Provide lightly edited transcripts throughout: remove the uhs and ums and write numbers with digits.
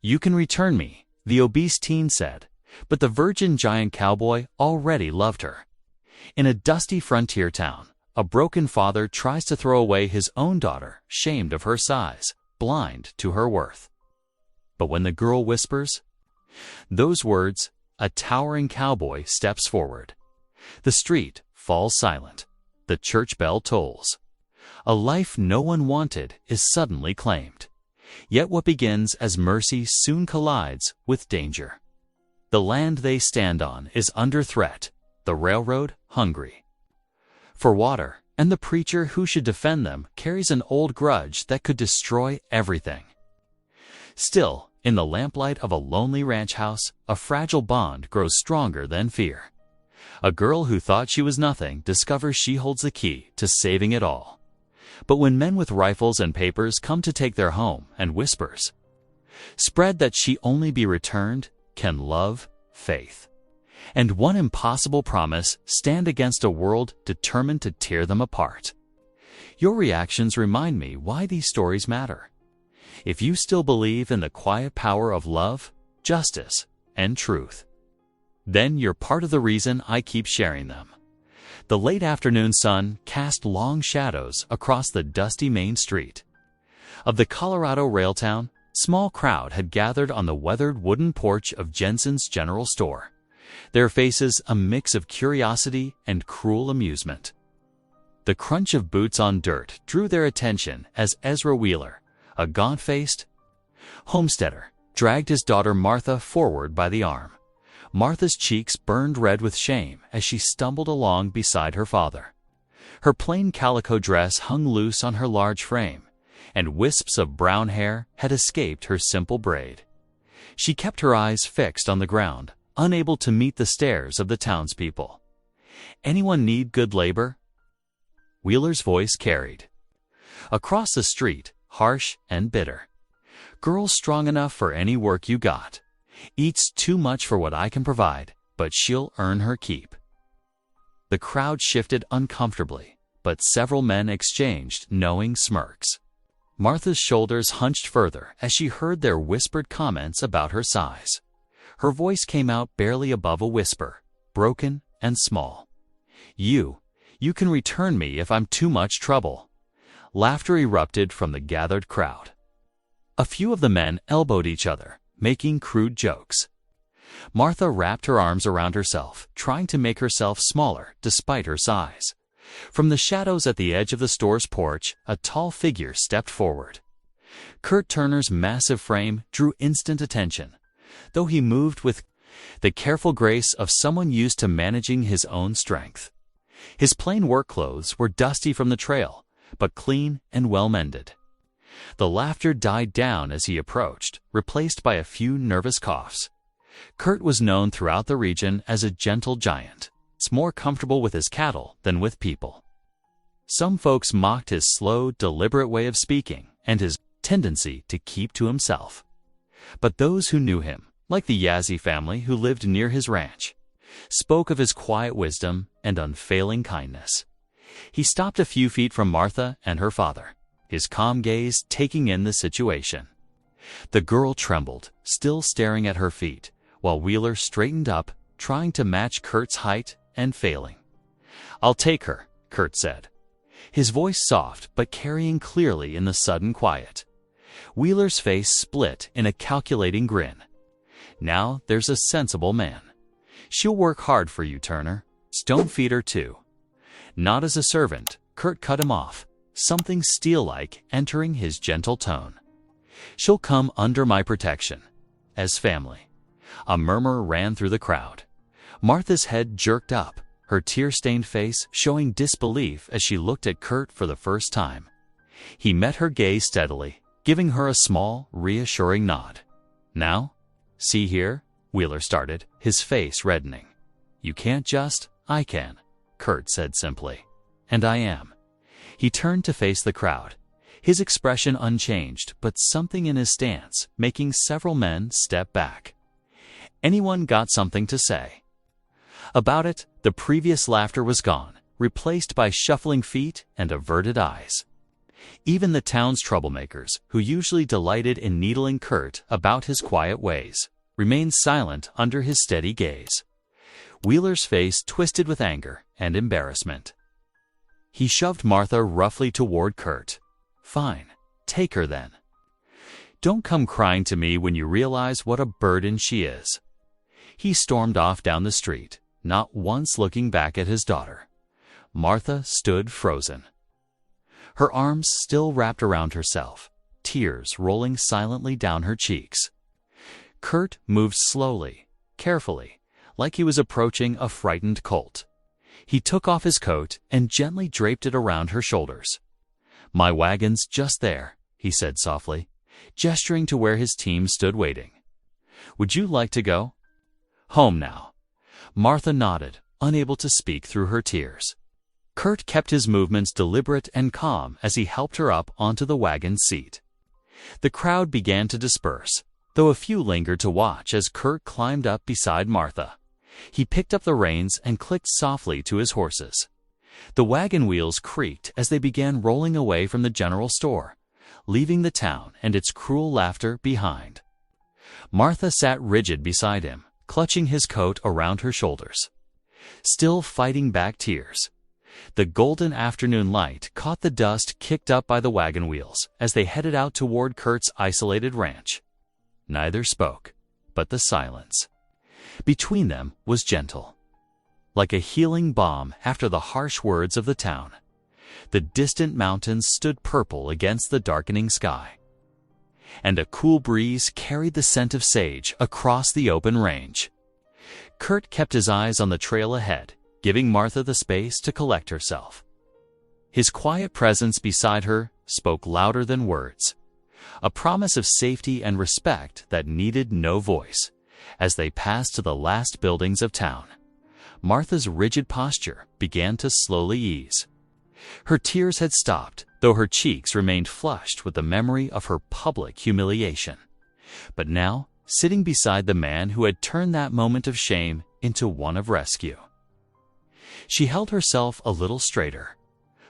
"You can return me," the obese teen said, but the virgin giant cowboy already loved her. In a dusty frontier town, a broken father tries to throw away his own daughter, shamed of her size, blind to her worth. But when the girl whispers those words, a towering cowboy steps forward. The street falls silent. The church bell tolls. A life no one wanted is suddenly claimed. Yet what begins as mercy soon collides with danger. The land they stand on is under threat, the railroad hungry for water, and the preacher who should defend them carries an old grudge that could destroy everything. Still, in the lamplight of a lonely ranch house, a fragile bond grows stronger than fear. A girl who thought she was nothing discovers she holds the key to saving it all. But when men with rifles and papers come to take their home and whispers, spread that she only be returned, can love, faith, and one impossible promise stand against a world determined to tear them apart. Your reactions remind me why these stories matter. If you still believe in the quiet power of love, justice, and truth, then you're part of the reason I keep sharing them. The late afternoon sun cast long shadows across the dusty main street of the Colorado rail town. Small crowd had gathered on the weathered wooden porch of Jensen's General Store, their faces a mix of curiosity and cruel amusement. The crunch of boots on dirt drew their attention as Ezra Wheeler, a gaunt-faced homesteader, dragged his daughter Martha forward by the arm. Martha's cheeks burned red with shame as she stumbled along beside her father. Her plain calico dress hung loose on her large frame, and wisps of brown hair had escaped her simple braid. She kept her eyes fixed on the ground, unable to meet the stares of the townspeople. "Anyone need good labor?" Wheeler's voice carried across the street, harsh and bitter. "Girl's strong enough for any work you got. Eats too much for what I can provide, but she'll earn her keep." The crowd shifted uncomfortably, but several men exchanged knowing smirks. Martha's shoulders hunched further as she heard their whispered comments about her size. Her voice came out barely above a whisper, broken and small. You can return me if I'm too much trouble." Laughter erupted from the gathered crowd. A few of the men elbowed each other, making crude jokes. Martha wrapped her arms around herself, trying to make herself smaller despite her size. From the shadows at the edge of the store's porch, a tall figure stepped forward. Kurt Turner's massive frame drew instant attention, though he moved with the careful grace of someone used to managing his own strength. His plain work clothes were dusty from the trail, but clean and well-mended. The laughter died down as he approached, replaced by a few nervous coughs. Kurt was known throughout the region as a gentle giant, more comfortable with his cattle than with people. Some folks mocked his slow, deliberate way of speaking and his tendency to keep to himself. But those who knew him, like the Yazzie family who lived near his ranch, spoke of his quiet wisdom and unfailing kindness. He stopped a few feet from Martha and her father, his calm gaze taking in the situation. The girl trembled, still staring at her feet, while Wheeler straightened up, trying to match Kurt's height and failing. "I'll take her," Kurt said, his voice soft but carrying clearly in the sudden quiet. Wheeler's face split in a calculating grin. "Now there's a sensible man. She'll work hard for you, Turner. Don't feed her too." "Not as a servant," Kurt cut him off, something steel-like entering his gentle tone. "She'll come under my protection. As family." A murmur ran through the crowd. Martha's head jerked up, her tear-stained face showing disbelief as she looked at Kurt for the first time. He met her gaze steadily, giving her a small, reassuring nod. "Now, see here," Wheeler started, his face reddening. "You can't just, I can," Kurt said simply. "And I am." He turned to face the crowd, his expression unchanged, but something in his stance making several men step back. Anyone got something to say about it? The previous laughter was gone, replaced by shuffling feet and averted eyes. Even the town's troublemakers, who usually delighted in needling Kurt about his quiet ways, remained silent under his steady gaze. Wheeler's face twisted with anger and embarrassment. He shoved Martha roughly toward Kurt. "Fine, take her then. Don't come crying to me when you realize what a burden she is." He stormed off down the street, not once looking back at his daughter. Martha stood frozen, her arms still wrapped around herself, tears rolling silently down her cheeks. Kurt moved slowly, carefully, like he was approaching a frightened colt. He took off his coat and gently draped it around her shoulders. "My wagon's just there," he said softly, gesturing to where his team stood waiting. "Would you like to go?" "Home now." Martha nodded, unable to speak through her tears. Kurt kept his movements deliberate and calm as he helped her up onto the wagon seat. The crowd began to disperse, though a few lingered to watch as Kurt climbed up beside Martha. He picked up the reins and clicked softly to his horses. The wagon wheels creaked as they began rolling away from the general store, leaving the town and its cruel laughter behind. Martha sat rigid beside him, clutching his coat around her shoulders, still fighting back tears. The golden afternoon light caught the dust kicked up by the wagon wheels as they headed out toward Kurt's isolated ranch. Neither spoke, but the silence between them was gentle, like a healing balm after the harsh words of the town. The distant mountains stood purple against the darkening sky, and a cool breeze carried the scent of sage across the open range. Kurt kept his eyes on the trail ahead, giving Martha the space to collect herself. His quiet presence beside her spoke louder than words, a promise of safety and respect that needed no voice. As they passed to the last buildings of town, Martha's rigid posture began to slowly ease. Her tears had stopped, though her cheeks remained flushed with the memory of her public humiliation. But now, sitting beside the man who had turned that moment of shame into one of rescue, she held herself a little straighter.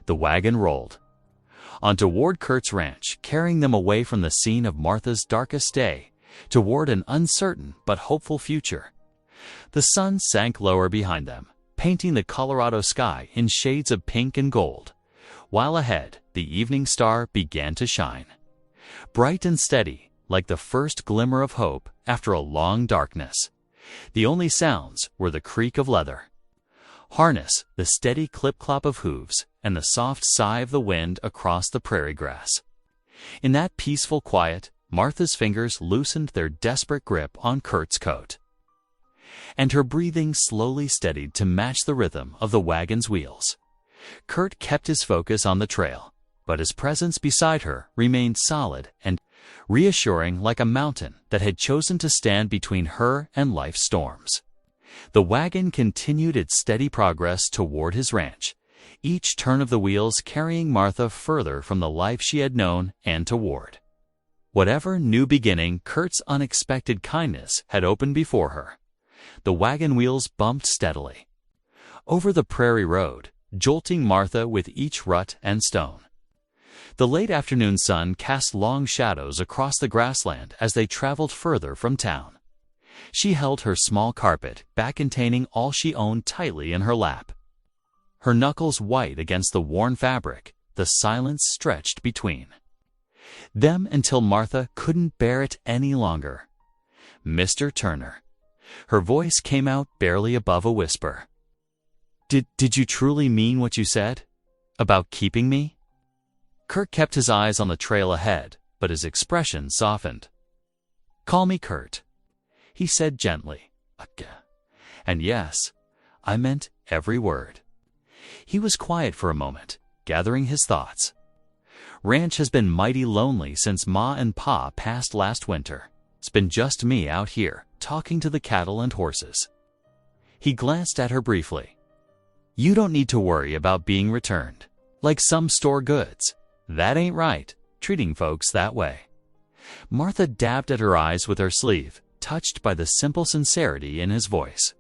The wagon rolled on toward Kurt's ranch, carrying them away from the scene of Martha's darkest day, toward an uncertain but hopeful future. The sun sank lower behind them, painting the Colorado sky in shades of pink and gold, while ahead the evening star began to shine, bright and steady, like the first glimmer of hope after a long darkness. The only sounds were the creak of leather harness, the steady clip-clop of hooves, and the soft sigh of the wind across the prairie grass. In that peaceful quiet, Martha's fingers loosened their desperate grip on Kurt's coat, and her breathing slowly steadied to match the rhythm of the wagon's wheels. Kurt kept his focus on the trail, but his presence beside her remained solid and reassuring, like a mountain that had chosen to stand between her and life's storms. The wagon continued its steady progress toward his ranch, each turn of the wheels carrying Martha further from the life she had known and toward whatever new beginning Kurt's unexpected kindness had opened before her. The wagon wheels bumped steadily over the prairie road, jolting Martha with each rut and stone. The late afternoon sun cast long shadows across the grassland as they traveled further from town. She held her small carpet, bag containing all she owned, tightly in her lap. Her knuckles white against the worn fabric, the silence stretched between them until Martha couldn't bear it any longer. "Mr. Turner." Her voice came out barely above a whisper. Did you truly mean what you said? About keeping me?" Kurt kept his eyes on the trail ahead, but his expression softened. "Call me Kurt," he said gently. "And yes, I meant every word." He was quiet for a moment, gathering his thoughts. "Ranch has been mighty lonely since Ma and Pa passed last winter. It's been just me out here, talking to the cattle and horses." He glanced at her briefly. "You don't need to worry about being returned, like some store goods. That ain't right, treating folks that way." Martha dabbed at her eyes with her sleeve, touched by the simple sincerity in his voice.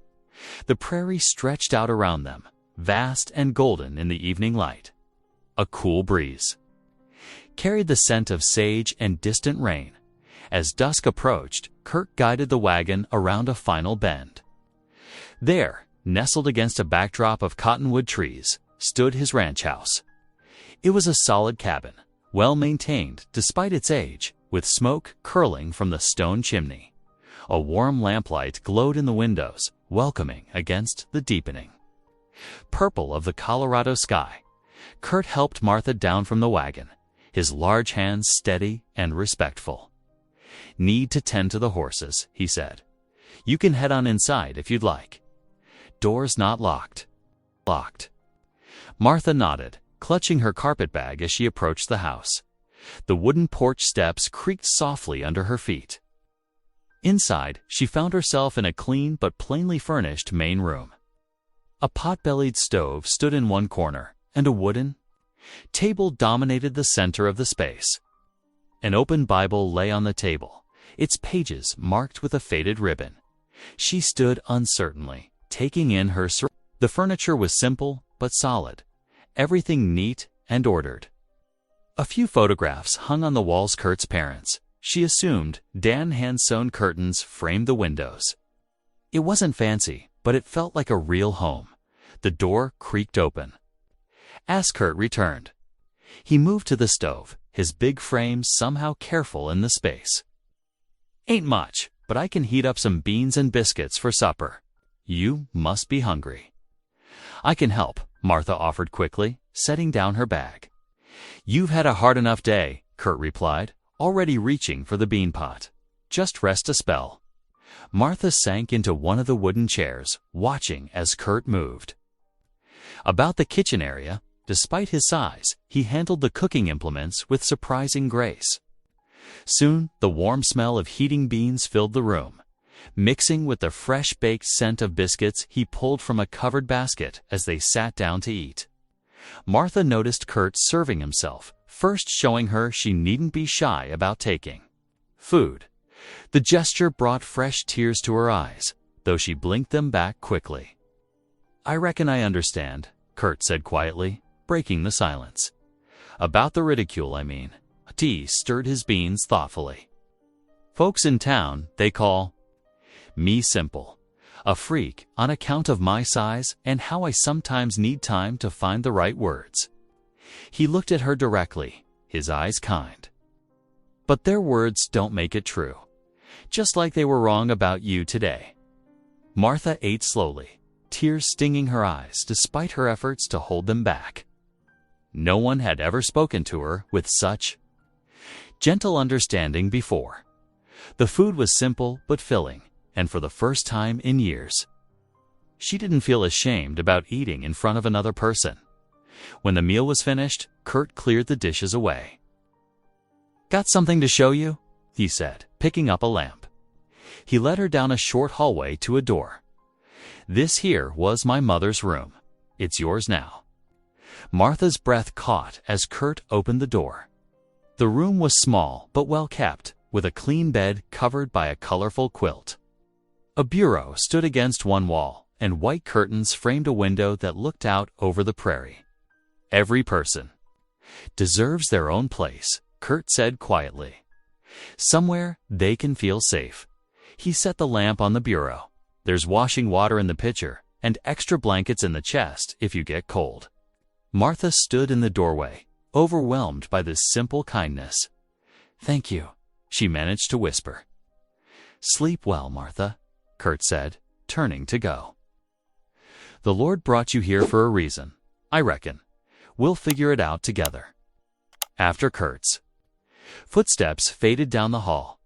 The prairie stretched out around them, vast and golden in the evening light. A cool breeze carried the scent of sage and distant rain. As dusk approached, Kurt guided the wagon around a final bend. There, nestled against a backdrop of cottonwood trees, stood his ranch house. It was a solid cabin, well maintained despite its age, with smoke curling from the stone chimney. A warm lamplight glowed in the windows, welcoming against the deepening purple of the Colorado sky. Kurt helped Martha down from the wagon, his large hands steady and respectful. "Need to tend to the horses," he said. "You can head on inside if you'd like. Door's not locked." Locked. Martha nodded, clutching her carpet bag as she approached the house. The wooden porch steps creaked softly under her feet. Inside, she found herself in a clean but plainly furnished main room. A pot-bellied stove stood in one corner, and a wooden table dominated the center of the space. An open Bible lay on the table, its pages marked with a faded ribbon. She stood uncertainly, taking in her surroundings. The furniture was simple but solid, everything neat and ordered. A few photographs hung on the walls. Kurt's parents, she assumed, hand-sewn curtains framed the windows. It wasn't fancy, but it felt like a real home. The door creaked open as Kurt returned. He moved to the stove, his big frame somehow careful in the space. "Ain't much, but I can heat up some beans and biscuits for supper. You must be hungry." "I can help," Martha offered quickly, setting down her bag. "You've had a hard enough day," Kurt replied, already reaching for the bean pot. "Just rest a spell." Martha sank into one of the wooden chairs, watching as Kurt moved about the kitchen area. Despite his size, he handled the cooking implements with surprising grace. Soon, the warm smell of heating beans filled the room, mixing with the fresh-baked scent of biscuits he pulled from a covered basket as they sat down to eat. Martha noticed Kurt serving himself, first showing her she needn't be shy about taking food. The gesture brought fresh tears to her eyes, though she blinked them back quickly. "I reckon I understand," Kurt said quietly, breaking the silence. "About the ridicule, I mean." T stirred his beans thoughtfully. "Folks in town, they call me simple, a freak on account of my size and how I sometimes need time to find the right words." He looked at her directly, his eyes kind. "But their words don't make it true. Just like they were wrong about you today." Martha ate slowly, tears stinging her eyes despite her efforts to hold them back. No one had ever spoken to her with such gentle understanding before. The food was simple but filling, and for the first time in years, she didn't feel ashamed about eating in front of another person. When the meal was finished, Kurt cleared the dishes away. "Got something to show you?" he said, picking up a lamp. He led her down a short hallway to a door. "This here was my mother's room. It's yours now." Martha's breath caught as Kurt opened the door. The room was small but well kept, with a clean bed covered by a colorful quilt. A bureau stood against one wall, and white curtains framed a window that looked out over the prairie. "Every person deserves their own place," Kurt said quietly. "Somewhere they can feel safe." He set the lamp on the bureau. "There's washing water in the pitcher, and extra blankets in the chest if you get cold." Martha stood in the doorway, overwhelmed by this simple kindness. "Thank you," she managed to whisper. "Sleep well, Martha," Kurt said, turning to go. "The Lord brought you here for a reason, I reckon. We'll figure it out together." After Kurt's footsteps faded down the hall,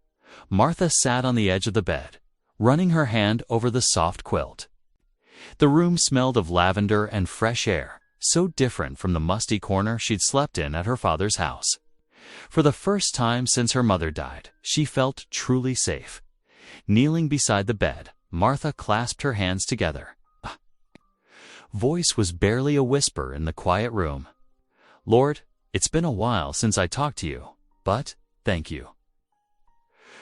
Martha sat on the edge of the bed, running her hand over the soft quilt. The room smelled of lavender and fresh air, so different from the musty corner she'd slept in at her father's house. For the first time since her mother died, she felt truly safe. Kneeling beside the bed, Martha clasped her hands together. Voice was barely a whisper in the quiet room. "Lord, it's been a while since I talked to you, but thank you.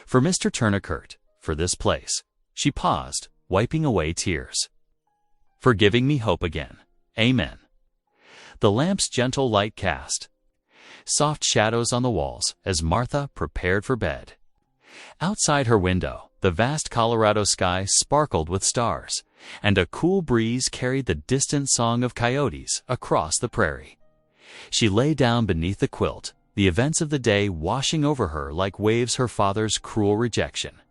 For Mr. Tourniquet, for this place." She paused, wiping away tears. "For giving me hope again. Amen." The lamp's gentle light cast soft shadows on the walls as Martha prepared for bed. Outside her window, the vast Colorado sky sparkled with stars, and a cool breeze carried the distant song of coyotes across the prairie. She lay down beneath the quilt, the events of the day washing over her like waves her father's cruel rejection,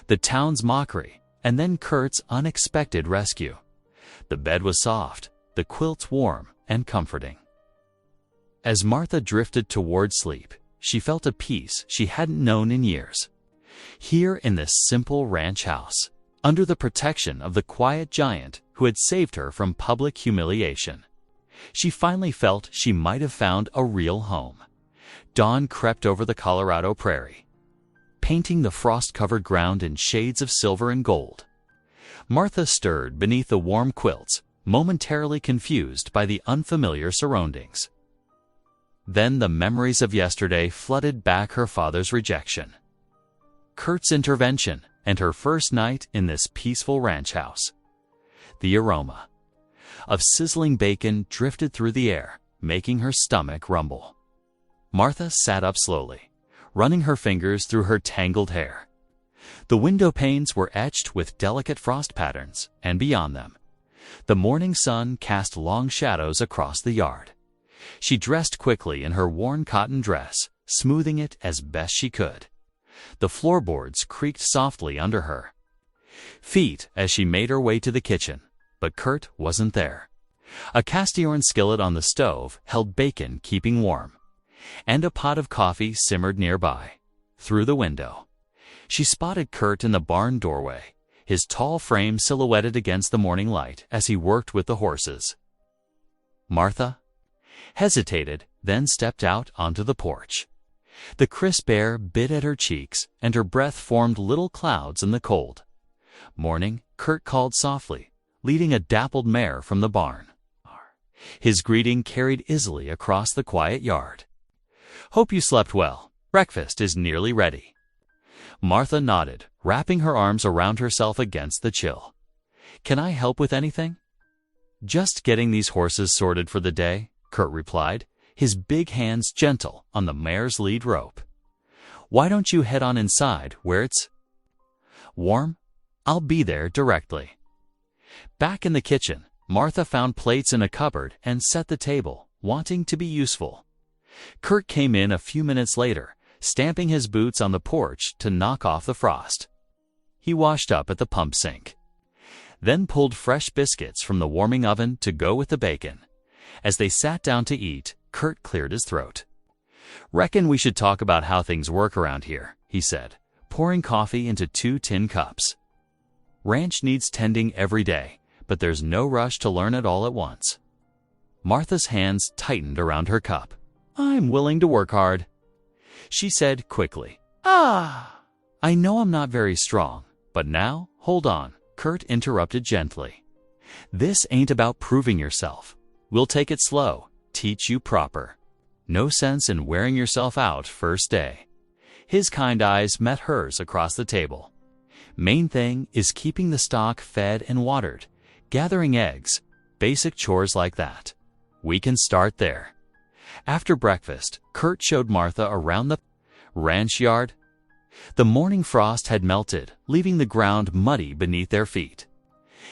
the town's mockery, and then Kurt's unexpected rescue. The bed was soft, the quilt warm and comforting. As Martha drifted toward sleep, she felt a peace she hadn't known in years. Here in this simple ranch house, under the protection of the quiet giant who had saved her from public humiliation, she finally felt she might have found a real home. Dawn crept over the Colorado prairie, painting the frost-covered ground in shades of silver and gold. Martha stirred beneath the warm quilts, momentarily confused by the unfamiliar surroundings. Then the memories of yesterday flooded back: her father's rejection, Kurt's intervention, and her first night in this peaceful ranch house. The aroma of sizzling bacon drifted through the air, making her stomach rumble. Martha sat up slowly, running her fingers through her tangled hair. The window panes were etched with delicate frost patterns, and beyond them, the morning sun cast long shadows across the yard. She dressed quickly in her worn cotton dress, smoothing it as best she could. The floorboards creaked softly under her feet as she made her way to the kitchen, but Kurt wasn't there. A cast-iron skillet on the stove held bacon keeping warm, and a pot of coffee simmered nearby. Through the window, she spotted Kurt in the barn doorway, his tall frame silhouetted against the morning light as he worked with the horses. Martha hesitated, then stepped out onto the porch. The crisp air bit at her cheeks, and her breath formed little clouds in the cold. "Morning," Kurt called softly, leading a dappled mare from the barn. His greeting carried easily across the quiet yard. "Hope you slept well. Breakfast is nearly ready." Martha nodded, wrapping her arms around herself against the chill. "Can I help with anything?" "Just getting these horses sorted for the day," Kurt replied, his big hands gentle on the mare's lead rope. "Why don't you head on inside where it's warm? I'll be there directly." Back in the kitchen, Martha found plates in a cupboard and set the table, wanting to be useful. Kurt came in a few minutes later, stamping his boots on the porch to knock off the frost. He washed up at the pump sink, then pulled fresh biscuits from the warming oven to go with the bacon. As they sat down to eat, Kurt cleared his throat. "Reckon we should talk about how things work around here," he said, pouring coffee into 2 tin cups. "Ranch needs tending every day, but there's no rush to learn it all at once." Martha's hands tightened around her cup. "I'm willing to work hard," she said quickly. "I know I'm not very strong, but now, hold on," Kurt interrupted gently. "This ain't about proving yourself. We'll take it slow, teach you proper. No sense in wearing yourself out first day." His kind eyes met hers across the table. "Main thing is keeping the stock fed and watered, gathering eggs, basic chores like that. We can start there." After breakfast, Kurt showed Martha around the ranch yard. The morning frost had melted, leaving the ground muddy beneath their feet.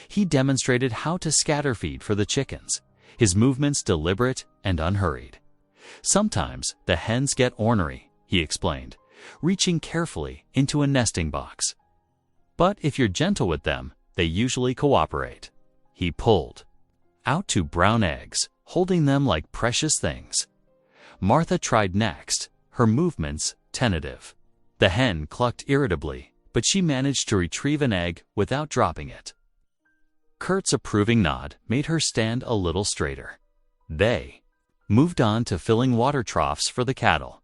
He demonstrated how to scatter feed for the chickens, his movements deliberate and unhurried. "Sometimes the hens get ornery," he explained, reaching carefully into a nesting box. "But if you're gentle with them, they usually cooperate." He pulled out 2 brown eggs, holding them like precious things. Martha tried next, her movements tentative. The hen clucked irritably, but she managed to retrieve an egg without dropping it. Kurt's approving nod made her stand a little straighter. They moved on to filling water troughs for the cattle.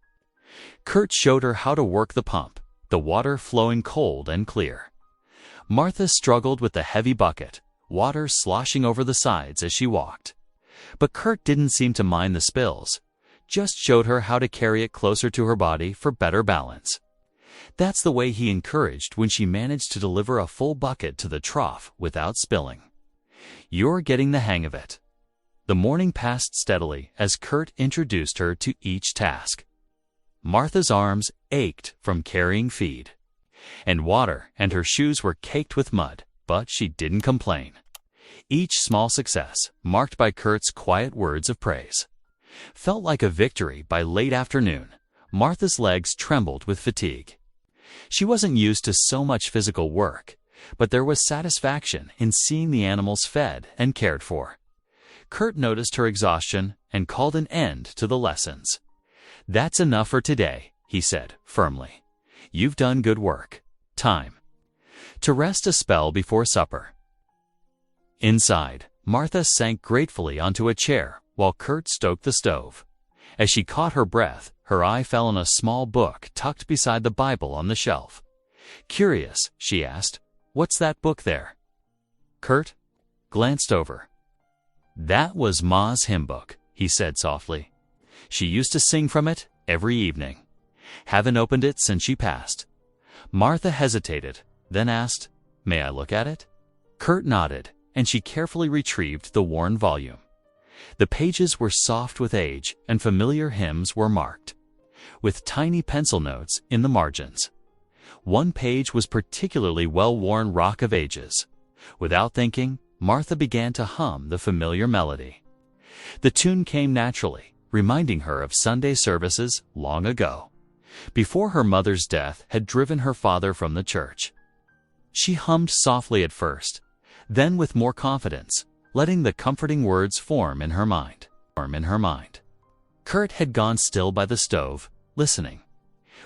Kurt showed her how to work the pump, the water flowing cold and clear. Martha struggled with the heavy bucket, water sloshing over the sides as she walked. But Kurt didn't seem to mind the spills, just showed her how to carry it closer to her body for better balance. That's the way he encouraged when she managed to deliver a full bucket to the trough without spilling. "You're getting the hang of it." The morning passed steadily as Kurt introduced her to each task. Martha's arms ached from carrying feed and water, and her shoes were caked with mud, but she didn't complain. Each small success, marked by Kurt's quiet words of praise, felt like a victory. By late afternoon, Martha's legs trembled with fatigue. She wasn't used to so much physical work, but there was satisfaction in seeing the animals fed and cared for. Kurt noticed her exhaustion and called an end to the lessons. "That's enough for today," he said firmly. "You've done good work. Time to rest a spell before supper." Inside, Martha sank gratefully onto a chair while Kurt stoked the stove. As she caught her breath, her eye fell on a small book tucked beside the Bible on the shelf. Curious, she asked, "What's that book there?" Kurt glanced over. "That was Ma's hymn book," he said softly. "She used to sing from it every evening. Haven't opened it since she passed." Martha hesitated, then asked, "May I look at it?" Kurt nodded, and she carefully retrieved the worn volume. The pages were soft with age, and familiar hymns were marked with tiny pencil notes in the margins. One page was particularly well-worn, "Rock of Ages." Without thinking, Martha began to hum the familiar melody. The tune came naturally, reminding her of Sunday services long ago, before her mother's death had driven her father from the church. She hummed softly at first, then with more confidence, letting the comforting words form in her mind. Kurt had gone still by the stove, listening.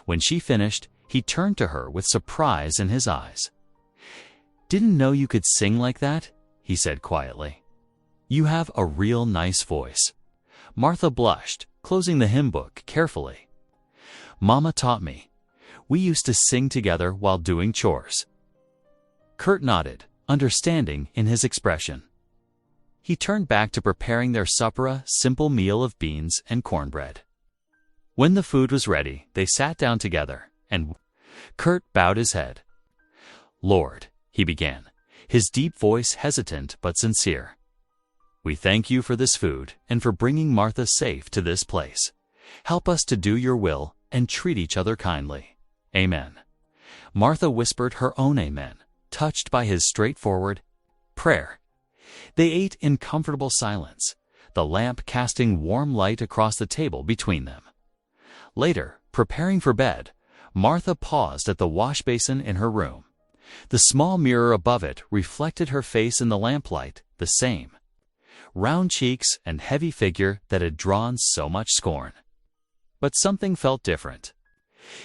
When she finished, he turned to her with surprise in his eyes. "Didn't know you could sing like that," he said quietly. "You have a real nice voice." Martha blushed, closing the hymn book carefully. "Mama taught me. We used to sing together while doing chores." Kurt nodded, understanding in his expression. He turned back to preparing their supper, a simple meal of beans and cornbread. When the food was ready, they sat down together, and Kurt bowed his head. "Lord," he began, his deep voice hesitant but sincere, "we thank you for this food and for bringing Martha safe to this place. Help us to do your will and treat each other kindly. Amen." Martha whispered her own amen, touched by his straightforward prayer. They ate in comfortable silence, the lamp casting warm light across the table between them. Later, preparing for bed, Martha paused at the wash basin in her room. The small mirror above it reflected her face in the lamplight, the same round cheeks and heavy figure that had drawn so much scorn. But something felt different.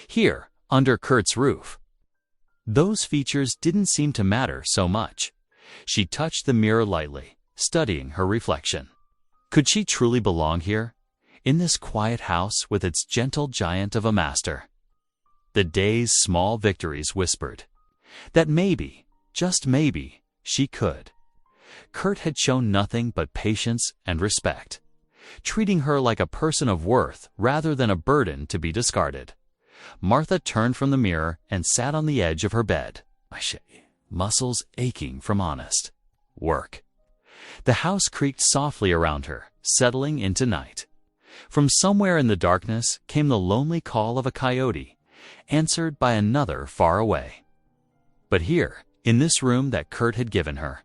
Here, under Kurt's roof, those features didn't seem to matter so much. She touched the mirror lightly, studying her reflection. Could she truly belong here, in this quiet house with its gentle giant of a master? The day's small victories whispered that maybe, just maybe, she could. Kurt had shown nothing but patience and respect, treating her like a person of worth rather than a burden to be discarded. Martha turned from the mirror and sat on the edge of her bed, muscles aching from honest work. The house creaked softly around her, settling into night. From somewhere in the darkness came the lonely call of a coyote, answered by another far away. But here, in this room that Kurt had given her,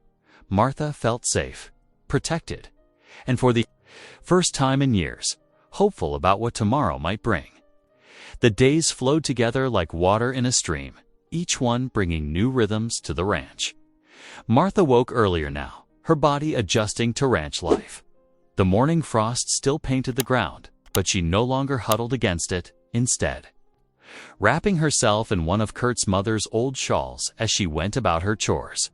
Martha felt safe, protected, and for the first time in years, hopeful about what tomorrow might bring. The days flowed together like water in a stream, each one bringing new rhythms to the ranch. Martha woke earlier now, her body adjusting to ranch life. The morning frost still painted the ground, but she no longer huddled against it, instead wrapping herself in one of Kurt's mother's old shawls as she went about her chores.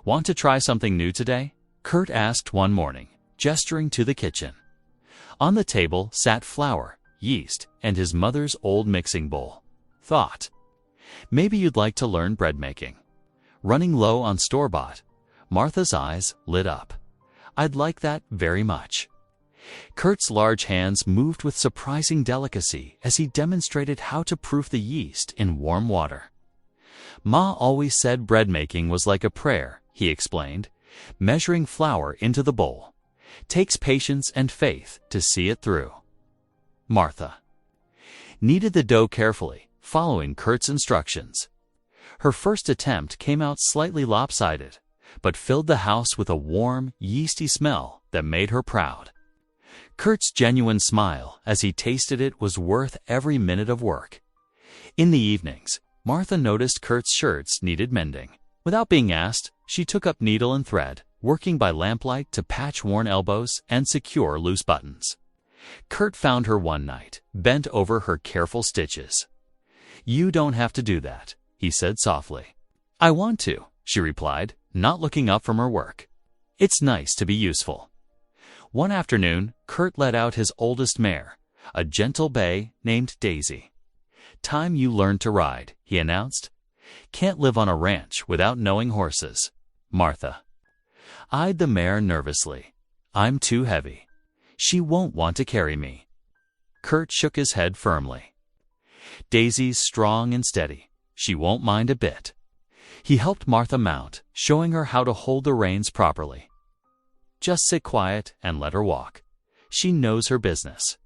"Want to try something new today?" Kurt asked one morning, gesturing to the kitchen. On the table sat flour, yeast, and his mother's old mixing bowl. "Thought maybe you'd like to learn bread making." Running low on store-bought, Martha's eyes lit up. "I'd like that very much." Kurt's large hands moved with surprising delicacy as he demonstrated how to proof the yeast in warm water. "Ma always said bread making was like a prayer," he explained, measuring flour into the bowl. Takes patience and faith to see it through. Martha kneaded the dough carefully, following Kurt's instructions. Her first attempt came out slightly lopsided, but filled the house with a warm, yeasty smell that made her proud. Kurt's genuine smile as he tasted it was worth every minute of work. In the evenings, Martha noticed Kurt's shirts needed mending. Without being asked, she took up needle and thread, working by lamplight to patch worn elbows and secure loose buttons. Kurt found her one night, bent over her careful stitches. "You don't have to do that," he said softly. "I want to," she replied, not looking up from her work. "It's nice to be useful." One afternoon, Kurt let out his oldest mare, a gentle bay named Daisy. "Time you learned to ride," he announced. "Can't live on a ranch without knowing horses." Martha eyed the mare nervously. "I'm too heavy. She won't want to carry me." Kurt shook his head firmly. "Daisy's strong and steady. She won't mind a bit." He helped Martha mount, showing her how to hold the reins properly. "Just sit quiet and let her walk. She knows her business."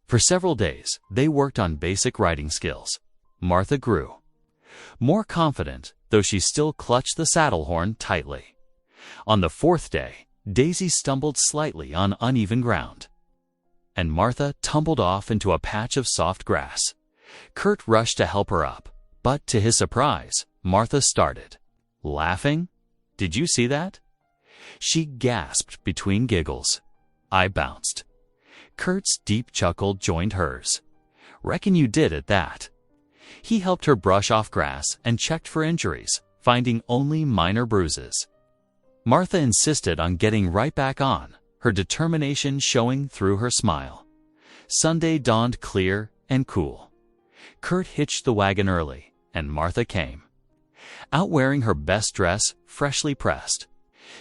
For several days, they worked on basic riding skills. Martha grew more confident, though she still clutched the saddle horn tightly. On the fourth day, Daisy stumbled slightly on uneven ground, and Martha tumbled off into a patch of soft grass. Kurt rushed to help her up, but to his surprise, Martha started laughing. "Did you see that?" She gasped between giggles. I bounced. Kurt's deep chuckle joined hers. "Reckon you did at that." He helped her brush off grass and checked for injuries, finding only minor bruises. Martha insisted on getting right back on, her determination showing through her smile. Sunday dawned clear and cool. Kurt hitched the wagon early, and Martha came, out wearing her best dress, freshly pressed.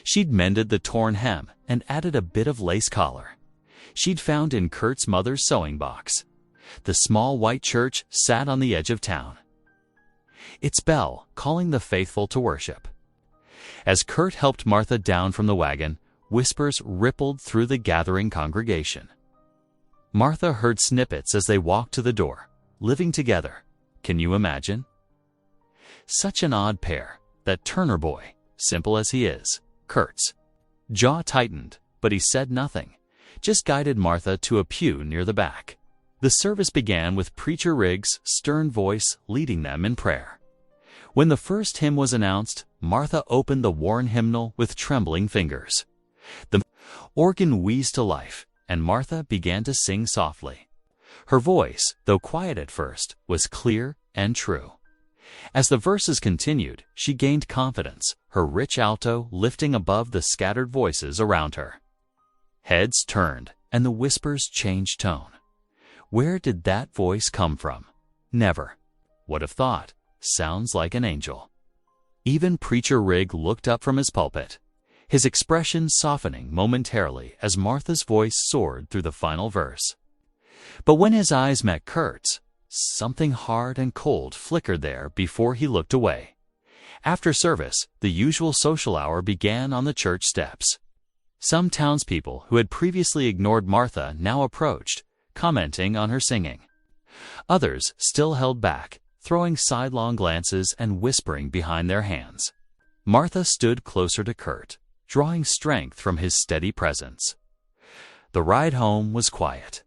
She'd mended the torn hem and added a bit of lace collar she'd found in Kurt's mother's sewing box. The small white church sat on the edge of town, its bell calling the faithful to worship. As Kurt helped Martha down from the wagon, whispers rippled through the gathering congregation. Martha heard snippets as they walked to the door, living together. Can you imagine? Such an odd pair, that Turner boy, simple as he is, Kurt's jaw tightened, but he said nothing, just guided Martha to a pew near the back. The service began with Preacher Riggs' stern voice leading them in prayer. When the first hymn was announced, Martha opened the worn hymnal with trembling fingers. The organ wheezed to life, and Martha began to sing softly. Her voice, though quiet at first, was clear and true. As the verses continued, she gained confidence, her rich alto lifting above the scattered voices around her. Heads turned, and the whispers changed tone. Where did that voice come from? Never. Would have thought. Sounds like an angel. Even Preacher Rigg looked up from his pulpit, his expression softening momentarily as Martha's voice soared through the final verse. But when his eyes met Kurt's, something hard and cold flickered there before he looked away. After service, the usual social hour began on the church steps. Some townspeople who had previously ignored Martha now approached, commenting on her singing. Others still held back, throwing sidelong glances and whispering behind their hands. Martha stood closer to Kurt, drawing strength from his steady presence. The ride home was quiet,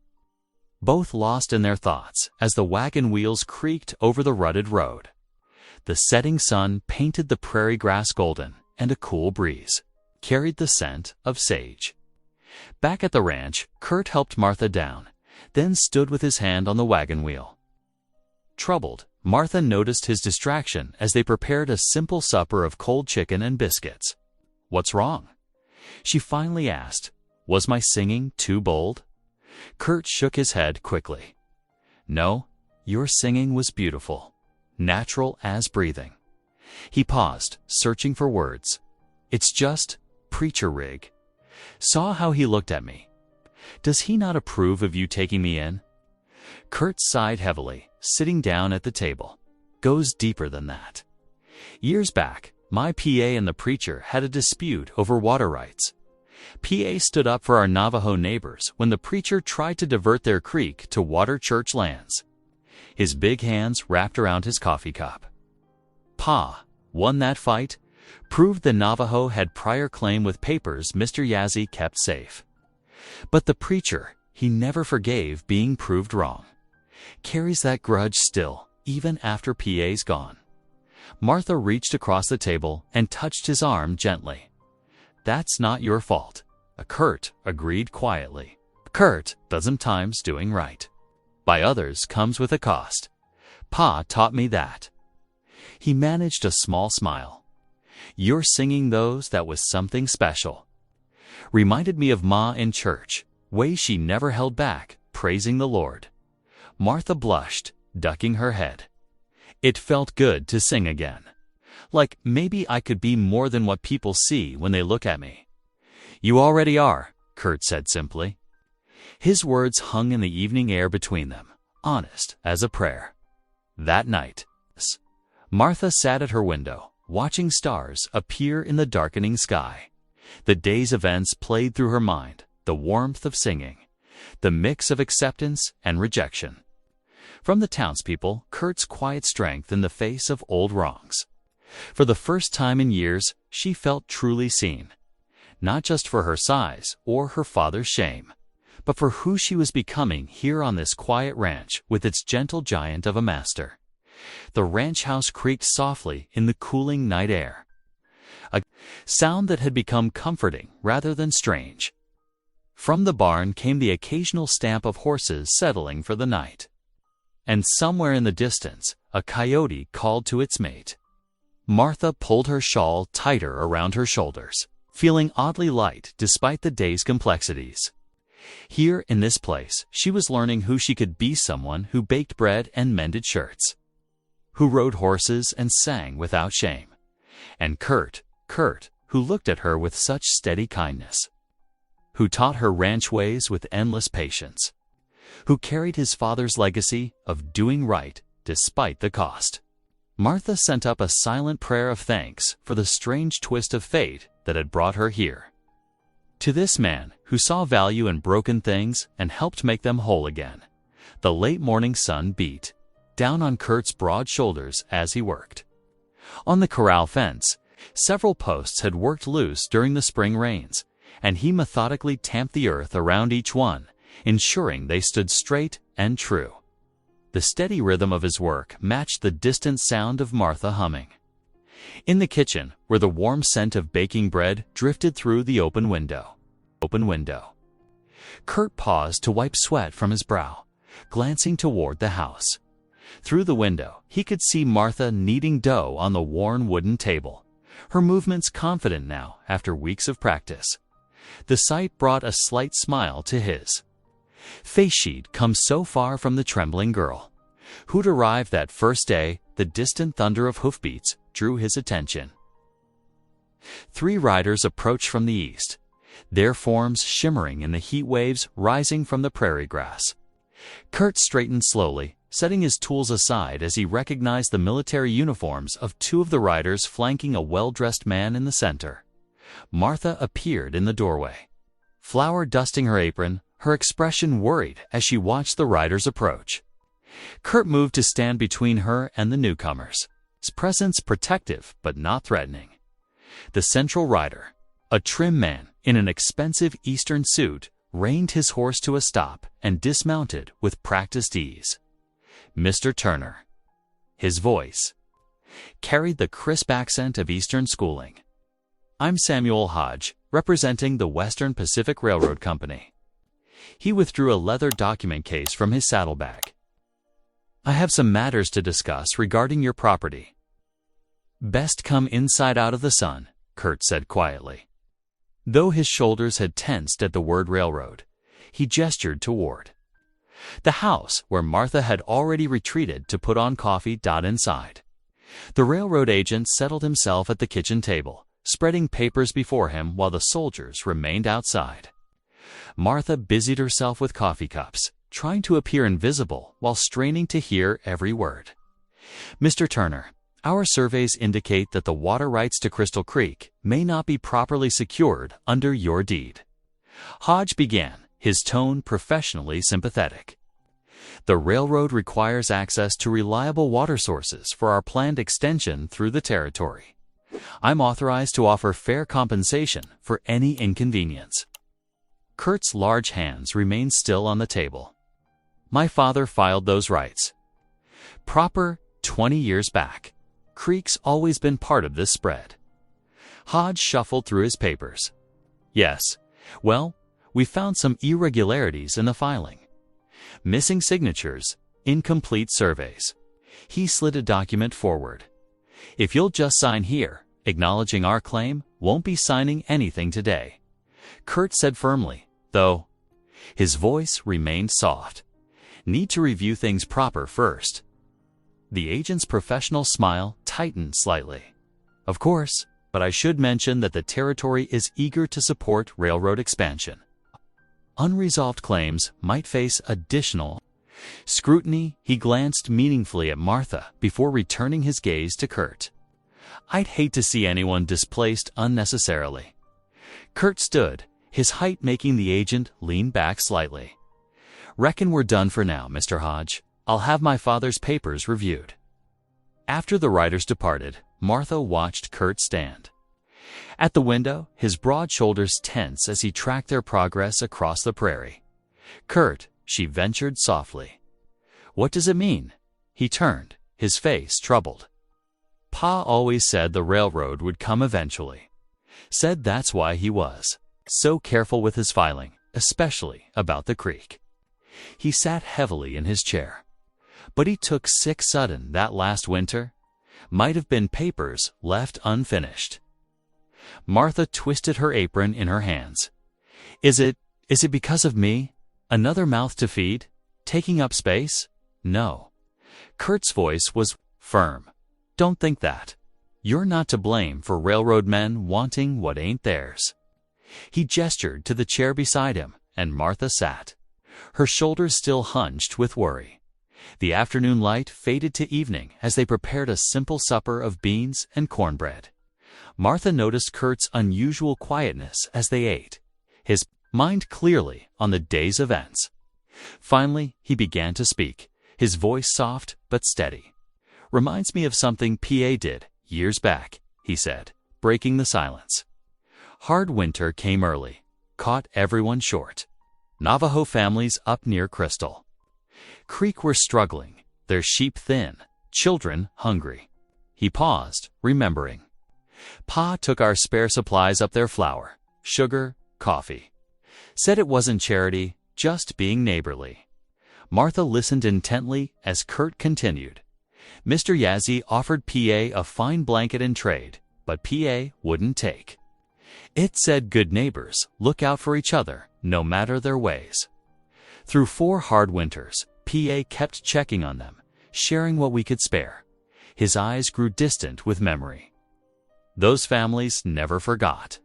both lost in their thoughts as the wagon wheels creaked over the rutted road. The setting sun painted the prairie grass golden, and a cool breeze carried the scent of sage. Back at the ranch, Kurt helped Martha down, then stood with his hand on the wagon wheel. Troubled, Martha noticed his distraction as they prepared a simple supper of cold chicken and biscuits. "What's wrong?" she finally asked. "Was my singing too bold?" Kurt shook his head quickly. "No, your singing was beautiful, natural as breathing." He paused, searching for words. "It's just, Preacher Rigg saw how he looked at me. Does he not approve of you taking me in?" Kurt sighed heavily, sitting down at the table. "Goes deeper than that. Years back, my PA and the preacher had a dispute over water rights. PA stood up for our Navajo neighbors when the preacher tried to divert their creek to water church lands. His big hands wrapped around his coffee cup. Pa won that fight, proved the Navajo had prior claim with papers Mr. Yazzie kept safe. But the preacher, he never forgave being proved wrong. Carries that grudge still, even after PA's gone. Martha reached across the table and touched his arm gently. That's not your fault. Kurt agreed quietly. Kurt does sometimes doing right. By others comes with a cost. Pa taught me that. He managed a small smile. Your singing those, that was something special. Reminded me of Ma in church, way she never held back, praising the Lord. Martha blushed, ducking her head. It felt good to sing again. Like maybe I could be more than what people see when they look at me. You already are, Kurt said simply. His words hung in the evening air between them, honest as a prayer. That night, Martha sat at her window, watching stars appear in the darkening sky. The day's events played through her mind, the warmth of singing, the mix of acceptance and rejection. From the townspeople, Kurt's quiet strength in the face of old wrongs. For the first time in years, she felt truly seen. Not just for her size or her father's shame, but for who she was becoming here on this quiet ranch with its gentle giant of a master. The ranch house creaked softly in the cooling night air. A sound that had become comforting rather than strange. From the barn came the occasional stamp of horses settling for the night. And somewhere in the distance, a coyote called to its mate. Martha pulled her shawl tighter around her shoulders, feeling oddly light despite the day's complexities. Here in this place, she was learning who she could be, someone who baked bread and mended shirts, who rode horses and sang without shame, and Kurt, who looked at her with such steady kindness, who taught her ranch ways with endless patience, who carried his father's legacy of doing right despite the cost. Martha sent up a silent prayer of thanks for the strange twist of fate that had brought her here. To this man who saw value in broken things and helped make them whole again, the late morning sun beat down on Kurt's broad shoulders as he worked. On the corral fence, several posts had worked loose during the spring rains, and he methodically tamped the earth around each one, ensuring they stood straight and true. The steady rhythm of his work matched the distant sound of Martha humming. In the kitchen, where the warm scent of baking bread drifted through the open window. Kurt paused to wipe sweat from his brow, glancing toward the house. Through the window, he could see Martha kneading dough on the worn wooden table, her movements confident now after weeks of practice. The sight brought a slight smile to his face. She'd come so far from the trembling girl, who'd arrived that first day. The distant thunder of hoofbeats drew his attention. 3 riders approached from the east, their forms shimmering in the heat waves rising from the prairie grass. Kurt straightened slowly, setting his tools aside as he recognized the military uniforms of 2 of the riders flanking a well-dressed man in the center. Martha appeared in the doorway, flour dusting her apron, her expression worried as she watched the riders approach. Kurt moved to stand between her and the newcomers, his presence protective but not threatening. The central rider, a trim man in an expensive Eastern suit, reined his horse to a stop and dismounted with practiced ease. Mr. Turner. His voice carried the crisp accent of Eastern schooling. I'm Samuel Hodge, representing the Western Pacific Railroad Company. He withdrew a leather document case from his saddlebag. I have some matters to discuss regarding your property. Best come inside out of the sun, Kurt said quietly. Though his shoulders had tensed at the word railroad, he gestured toward the house where Martha had already retreated to put on coffee. Inside, the railroad agent settled himself at the kitchen table, spreading papers before him while the soldiers remained outside. Martha busied herself with coffee cups, trying to appear invisible while straining to hear every word. Mr. Turner, Our surveys indicate that the water rights to Crystal Creek may not be properly secured under your deed. Hodge began, his tone professionally sympathetic. The railroad requires access to reliable water sources for our planned extension through the territory. I'm authorized to offer fair compensation for any inconvenience. Kurt's large hands remained still on the table. My father filed those rights. Proper 20 years back. Creek's always been part of this spread. Hodge shuffled through his papers. Yes, well, we found some irregularities in the filing. Missing signatures, incomplete surveys. He slid a document forward. If you'll just sign here, acknowledging our claim, won't be signing anything today. Kurt said firmly, though. His voice remained soft. Need to review things proper first. The agent's professional smile tightened slightly. Of course, but I should mention that the territory is eager to support railroad expansion. Unresolved claims might face additional scrutiny. He glanced meaningfully at Martha before returning his gaze to Kurt. I'd hate to see anyone displaced unnecessarily. Kurt stood, his height making the agent lean back slightly. Reckon we're done for now, Mr. Hodge. I'll have my father's papers reviewed. After the writers departed, Martha watched Kurt stand. At the window, his broad shoulders tense as he tracked their progress across the prairie. Kurt, she ventured softly. What does it mean? He turned, his face troubled. Pa always said the railroad would come eventually. Said that's why he was so careful with his filing, especially about the creek. He sat heavily in his chair. But he took sick sudden that last winter. Might have been papers left unfinished. Martha twisted her apron in her hands. Is it because of me? Another mouth to feed? Taking up space? No. Kurt's voice was firm. Don't think that. You're not to blame for railroad men wanting what ain't theirs. He gestured to the chair beside him, and Martha sat, her shoulders still hunched with worry. The afternoon light faded to evening as they prepared a simple supper of beans and cornbread. Martha noticed Kurt's unusual quietness as they ate, his mind clearly on the day's events. Finally, he began to speak, his voice soft but steady. Reminds me of something PA did years back, he said, breaking the silence. Hard winter came early, caught everyone short. Navajo families up near Crystal Creek were struggling, their sheep thin, children hungry. He paused, remembering. Pa took our spare supplies up their flour, sugar, coffee. Said it wasn't charity, just being neighborly. Martha listened intently as Kurt continued. Mr. Yazzie offered PA a fine blanket in trade, but PA wouldn't take. It said good neighbors look out for each other, no matter their ways. Through 4 hard winters, PA kept checking on them, sharing what we could spare. His eyes grew distant with memory. Those families never forgot.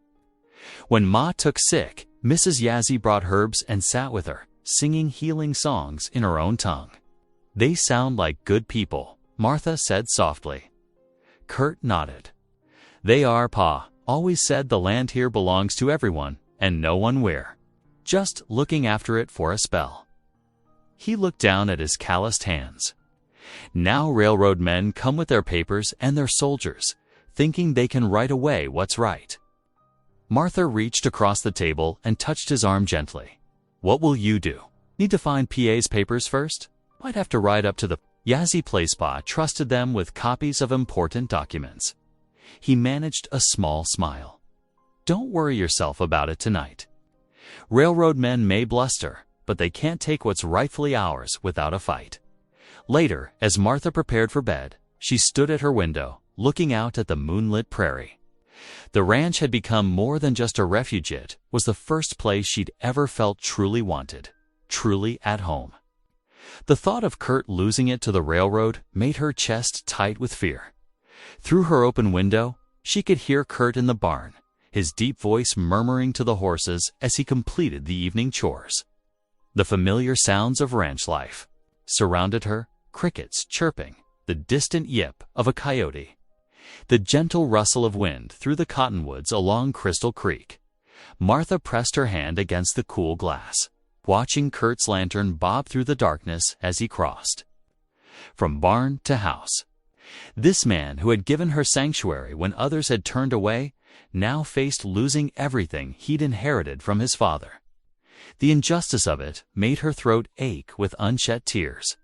When Ma took sick, Mrs. Yazzie brought herbs and sat with her, singing healing songs in her own tongue. They sound like good people, Martha said softly. Kurt nodded. They are, Pa. Always said the land here belongs to everyone, and no one where. Just looking after it for a spell. He looked down at his calloused hands. Now railroad men come with their papers and their soldiers, thinking they can write away what's right. Martha reached across the table and touched his arm gently. What will you do? Need to find PA's papers first? Might have to ride up to the Yazzie Place. Pa trusted them with copies of important documents. He managed a small smile. Don't worry yourself about it tonight. Railroad men may bluster, but they can't take what's rightfully ours without a fight. Later, as Martha prepared for bed, she stood at her window, looking out at the moonlit prairie. The ranch had become more than just a refuge. It was the first place she'd ever felt truly wanted, truly at home. The thought of Kurt losing it to the railroad made her chest tight with fear. Through her open window, she could hear Kurt in the barn, his deep voice murmuring to the horses as he completed the evening chores. The familiar sounds of ranch life surrounded her, crickets chirping, the distant yip of a coyote, the gentle rustle of wind through the cottonwoods along Crystal Creek. Martha pressed her hand against the cool glass, watching Kurt's lantern bob through the darkness as he crossed. From barn to house, this man who had given her sanctuary when others had turned away now faced losing everything he'd inherited from his father. The injustice of it made her throat ache with unshed tears.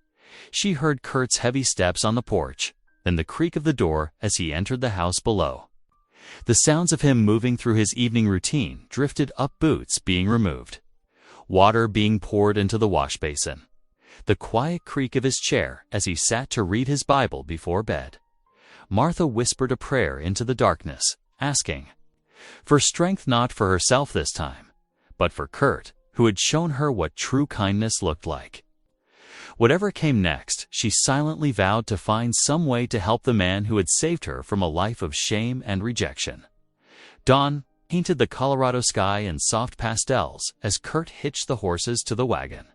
She heard Kurt's heavy steps on the porch, then the creak of the door as he entered the house below. The sounds of him moving through his evening routine drifted up, boots being removed, water being poured into the wash basin, the quiet creak of his chair as he sat to read his Bible before bed. Martha whispered a prayer into the darkness, asking for strength, not for herself this time, but for Kurt, who had shown her what true kindness looked like. Whatever came next, she silently vowed to find some way to help the man who had saved her from a life of shame and rejection. Dawn painted the Colorado sky in soft pastels as Kurt hitched the horses to the wagon.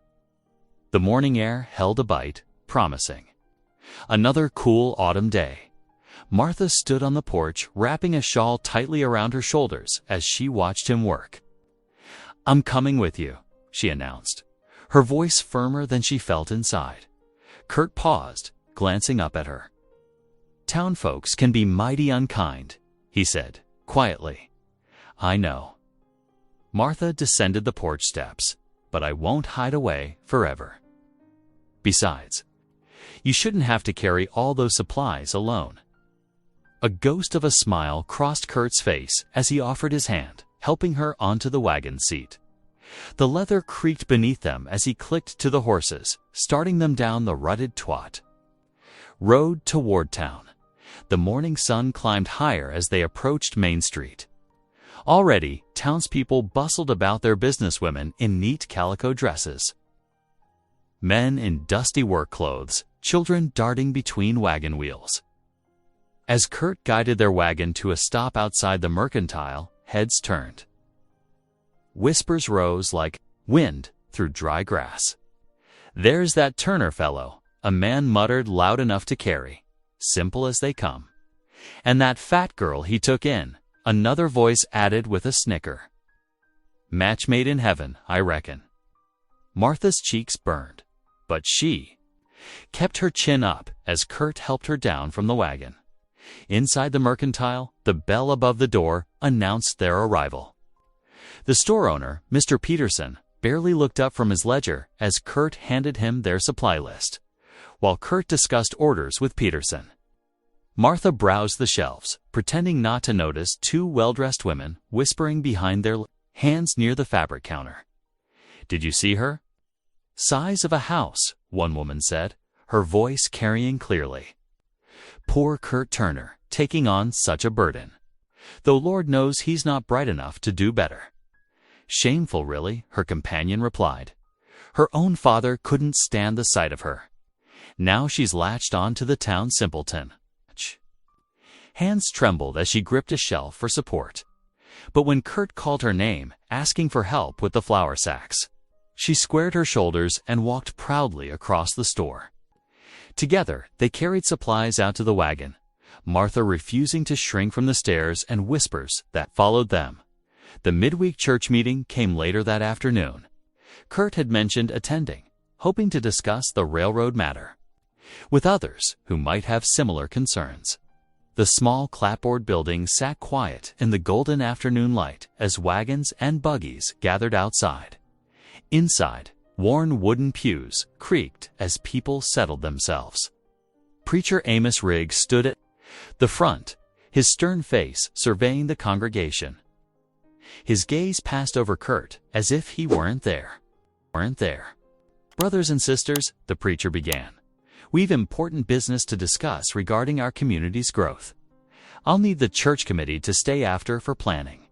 The morning air held a bite, promising another cool autumn day. Martha stood on the porch, wrapping a shawl tightly around her shoulders as she watched him work. "I'm coming with you," she announced, her voice firmer than she felt inside. Kurt paused, glancing up at her. "Town folks can be mighty unkind," he said, quietly. "I know." Martha descended the porch steps, "but I won't hide away forever. Besides, you shouldn't have to carry all those supplies alone." A ghost of a smile crossed Kurt's face as he offered his hand, helping her onto the wagon seat. The leather creaked beneath them as he clicked to the horses, starting them down the rutted twat road toward town. The morning sun climbed higher as they approached Main Street. Already, townspeople bustled about their businesswomen in neat calico dresses, men in dusty work clothes, children darting between wagon wheels. As Kurt guided their wagon to a stop outside the Mercantile, heads turned. Whispers rose like wind through dry grass. "There's that Turner fellow," a man muttered loud enough to carry. "Simple as they come." "And that fat girl he took in," another voice added with a snicker. "Match made in heaven, I reckon." Martha's cheeks burned, but she kept her chin up as Kurt helped her down from the wagon. Inside the Mercantile, the bell above the door announced their arrival. The store owner, Mr. Peterson, barely looked up from his ledger as Kurt handed him their supply list, while Kurt discussed orders with Peterson. Martha browsed the shelves, pretending not to notice two well-dressed women whispering behind their hands near the fabric counter. "Did you see her?" "Size of a house," one woman said, her voice carrying clearly. Poor Kurt Turner, taking on such a burden, though Lord knows he's not bright enough to do better. "Shameful, really," her companion replied. Her own father couldn't stand the sight of her. Now she's latched on to the town simpleton. Hands trembled as she gripped a shelf for support. But when Kurt called her name, asking for help with the flour sacks, she squared her shoulders and walked proudly across the store. Together, they carried supplies out to the wagon, Martha refusing to shrink from the stares and whispers that followed them. The midweek church meeting came later that afternoon. Kurt had mentioned attending, hoping to discuss the railroad matter with others who might have similar concerns. The small clapboard building sat quiet in the golden afternoon light as wagons and buggies gathered outside. Inside, worn wooden pews creaked as people settled themselves. Preacher Amos Riggs stood at the front, his stern face surveying the congregation. His gaze passed over Kurt as if he weren't there. "Brothers and sisters," the preacher began, "we've important business to discuss regarding our community's growth. I'll need the church committee to stay after for planning."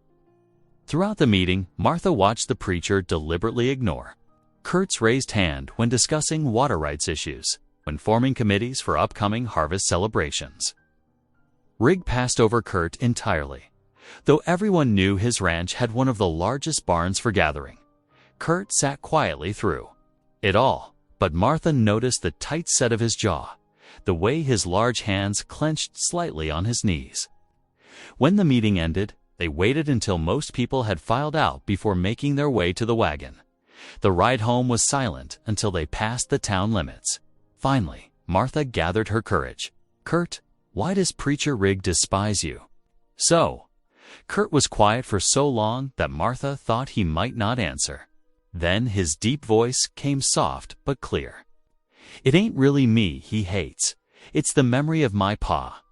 Throughout the meeting, Martha watched the preacher deliberately ignore Kurt's raised hand when discussing water rights issues, when forming committees for upcoming harvest celebrations. Rigg passed over Kurt entirely. Though everyone knew his ranch had one of the largest barns for gathering, Kurt sat quietly through it all, but Martha noticed the tight set of his jaw, the way his large hands clenched slightly on his knees. When the meeting ended, they waited until most people had filed out before making their way to the wagon. The ride home was silent until they passed the town limits. Finally, Martha gathered her courage. "Kurt, why does Preacher Rig despise you?" "So." Kurt was quiet for so long that Martha thought he might not answer. Then his deep voice came soft but clear. "It ain't really me he hates. It's the memory of my pa."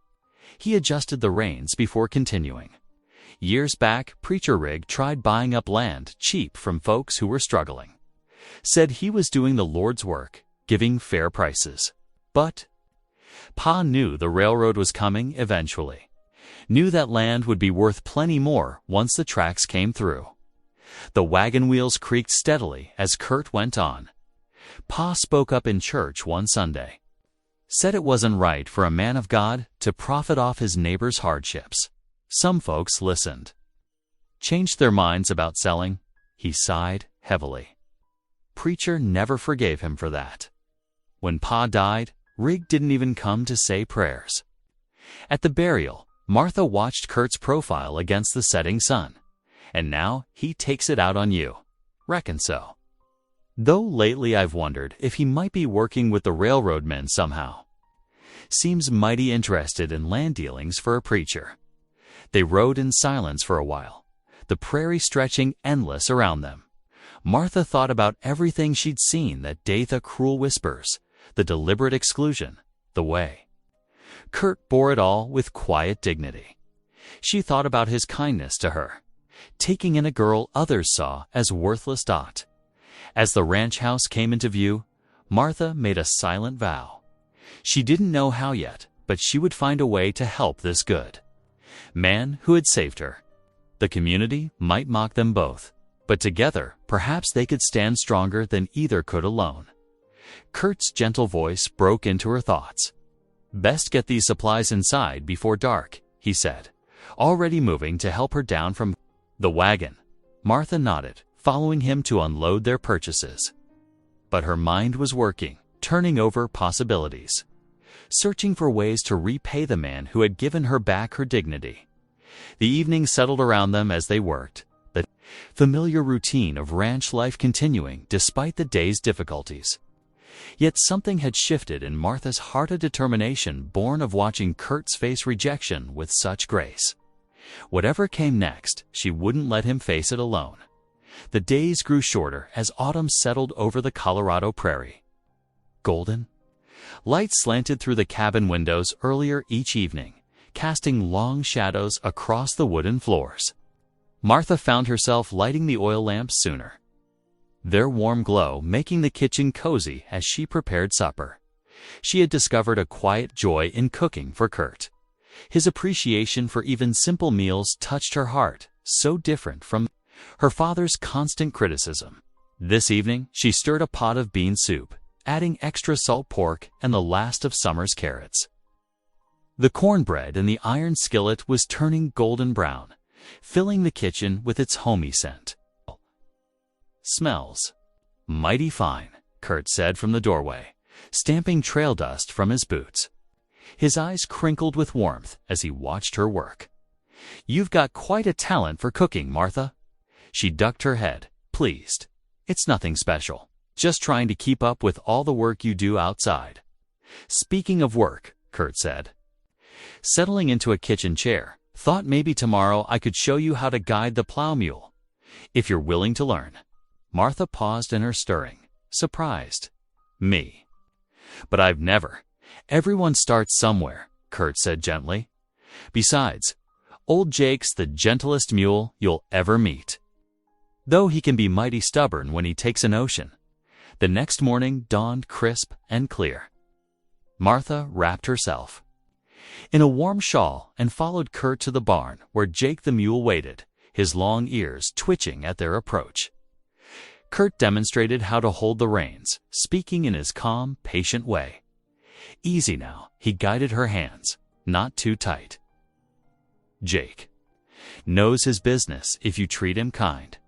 He adjusted the reins before continuing. "Years back, Preacher Rig tried buying up land cheap from folks who were struggling. Said he was doing the Lord's work, giving fair prices. But Pa knew the railroad was coming eventually. Knew that land would be worth plenty more once the tracks came through." The wagon wheels creaked steadily as Kurt went on. Pa spoke up in church one Sunday. Said it wasn't right for a man of God to profit off his neighbor's hardships. Some folks listened. Changed their minds about selling. He sighed heavily. Preacher never forgave him for that. When Pa died, Rig didn't even come to say prayers. At the burial, Martha watched Kurt's profile against the setting sun. "And now he takes it out on you. Reckon so. Though lately I've wondered if he might be working with the railroad men somehow. Seems mighty interested in land dealings for a preacher." They rode in silence for a while, the prairie stretching endless around them. Martha thought about everything she'd seen that day, the cruel whispers, the deliberate exclusion, the way Kurt bore it all with quiet dignity. She thought about his kindness to her, taking in a girl others saw as worthless dot. As the ranch house came into view, Martha made a silent vow. She didn't know how yet, but she would find a way to help this good man who had saved her. The community might mock them both, but together perhaps they could stand stronger than either could alone. Kurt's gentle voice broke into her thoughts. "Best get these supplies inside before dark," he said, already moving to help her down from the wagon. Martha nodded, following him to unload their purchases. But her mind was working, turning over possibilities, searching for ways to repay the man who had given her back her dignity. The evening settled around them as they worked, the familiar routine of ranch life continuing despite the day's difficulties. Yet something had shifted in Martha's heart, a determination born of watching Kurt's face rejection with such grace. Whatever came next, she wouldn't let him face it alone. The days grew shorter as autumn settled over the Colorado prairie. Golden light slanted through the cabin windows earlier each evening, casting long shadows across the wooden floors. Martha found herself lighting the oil lamps sooner, their warm glow making the kitchen cozy as she prepared supper. She had discovered a quiet joy in cooking for Kurt. His appreciation for even simple meals touched her heart, so different from her father's constant criticism. This evening, she stirred a pot of bean soup, adding extra salt pork and the last of summer's carrots. The cornbread in the iron skillet was turning golden brown, filling the kitchen with its homey scent. "Smells mighty fine," Kurt said from the doorway, stamping trail dust from his boots. His eyes crinkled with warmth as he watched her work. "You've got quite a talent for cooking, Martha." She ducked her head, pleased. "It's nothing special. Just trying to keep up with all the work you do outside." "Speaking of work," Kurt said, settling into a kitchen chair, "thought maybe tomorrow I could show you how to guide the plow mule, if you're willing to learn." Martha paused in her stirring, surprised. "Me? But I've never." "Everyone starts somewhere," Kurt said gently. "Besides, old Jake's the gentlest mule you'll ever meet, though he can be mighty stubborn when he takes a notion." The next morning dawned crisp and clear. Martha wrapped herself in a warm shawl and followed Kurt to the barn where Jake the mule waited, his long ears twitching at their approach. Kurt demonstrated how to hold the reins, speaking in his calm, patient way. "Easy now," he guided her hands, "not too tight. Jake knows his business if you treat him kind."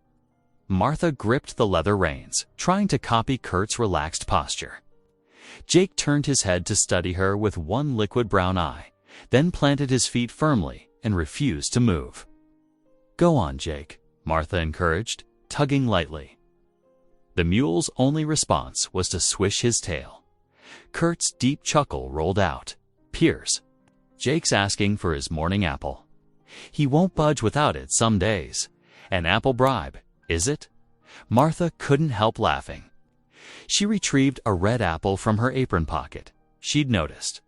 Martha gripped the leather reins, trying to copy Kurt's relaxed posture. Jake turned his head to study her with one liquid brown eye, then planted his feet firmly and refused to move. "Go on, Jake," Martha encouraged, tugging lightly. The mule's only response was to swish his tail. Kurt's deep chuckle rolled out. "Piers, Jake's asking for his morning apple. He won't budge without it some days. An apple bribe, is it?" Martha couldn't help laughing. She retrieved a red apple from her apron pocket. She'd noticed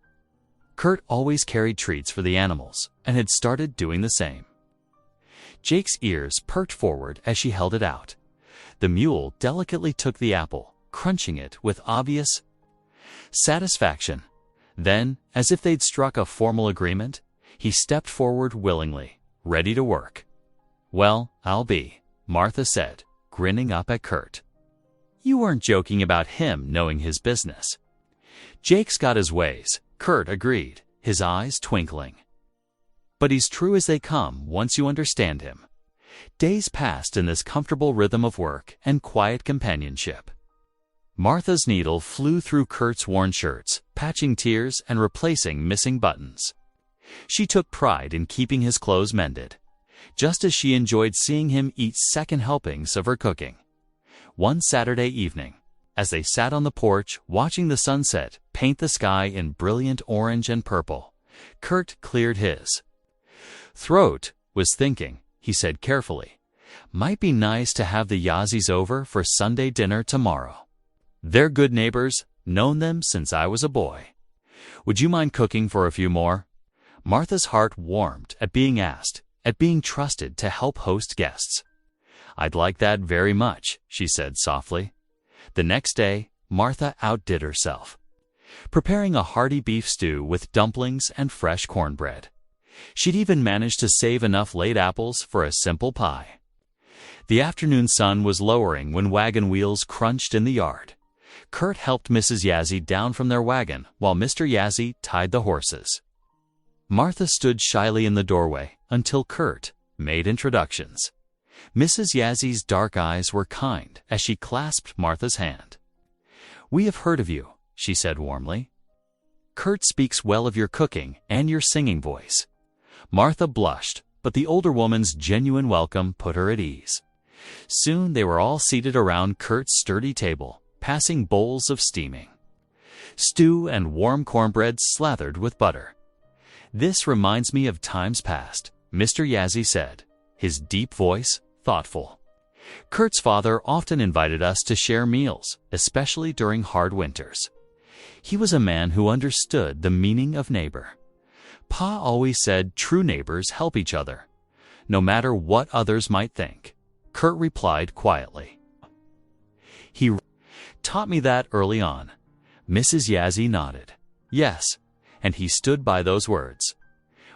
Kurt always carried treats for the animals and had started doing the same. Jake's ears perked forward as she held it out. The mule delicately took the apple, crunching it with obvious satisfaction. Then, as if they'd struck a formal agreement, he stepped forward willingly, ready to work. "Well, I'll be," Martha said, grinning up at Kurt. "You weren't joking about him knowing his business." "Jake's got his ways," Kurt agreed, his eyes twinkling. "But he's true as they come once you understand him." Days passed in this comfortable rhythm of work and quiet companionship. Martha's needle flew through Kurt's worn shirts, patching tears and replacing missing buttons. She took pride in keeping his clothes mended, just as she enjoyed seeing him eat second helpings of her cooking. One Saturday evening, as they sat on the porch watching the sunset paint the sky in brilliant orange and purple, Kurt cleared his throat. "Was thinking," he said carefully, "might be nice to have the Yazzies over for Sunday dinner tomorrow. They're good neighbors, known them since I was a boy. Would you mind cooking for a few more?" Martha's heart warmed at being asked, at being trusted to help host guests. "I'd like that very much," she said softly. The next day, Martha outdid herself, preparing a hearty beef stew with dumplings and fresh cornbread. She'd even managed to save enough late apples for a simple pie. The afternoon sun was lowering when wagon wheels crunched in the yard. Kurt helped Mrs. Yazzie down from their wagon while Mr. Yazzie tied the horses. Martha stood shyly in the doorway until Kurt made introductions. Mrs. Yazzie's dark eyes were kind as she clasped Martha's hand. "We have heard of you," she said warmly. "Kurt speaks well of your cooking and your singing voice." Martha blushed, but the older woman's genuine welcome put her at ease. Soon they were all seated around Kurt's sturdy table, passing bowls of steaming stew and warm cornbread slathered with butter. "This reminds me of times past," Mr. Yazzie said, his deep voice thoughtful. "Kurt's father often invited us to share meals, especially during hard winters. He was a man who understood the meaning of neighbor. Pa always said true neighbors help each other, no matter what others might think." Kurt replied quietly. "He taught me that early on." Mrs. Yazzie nodded. "Yes, and he stood by those words.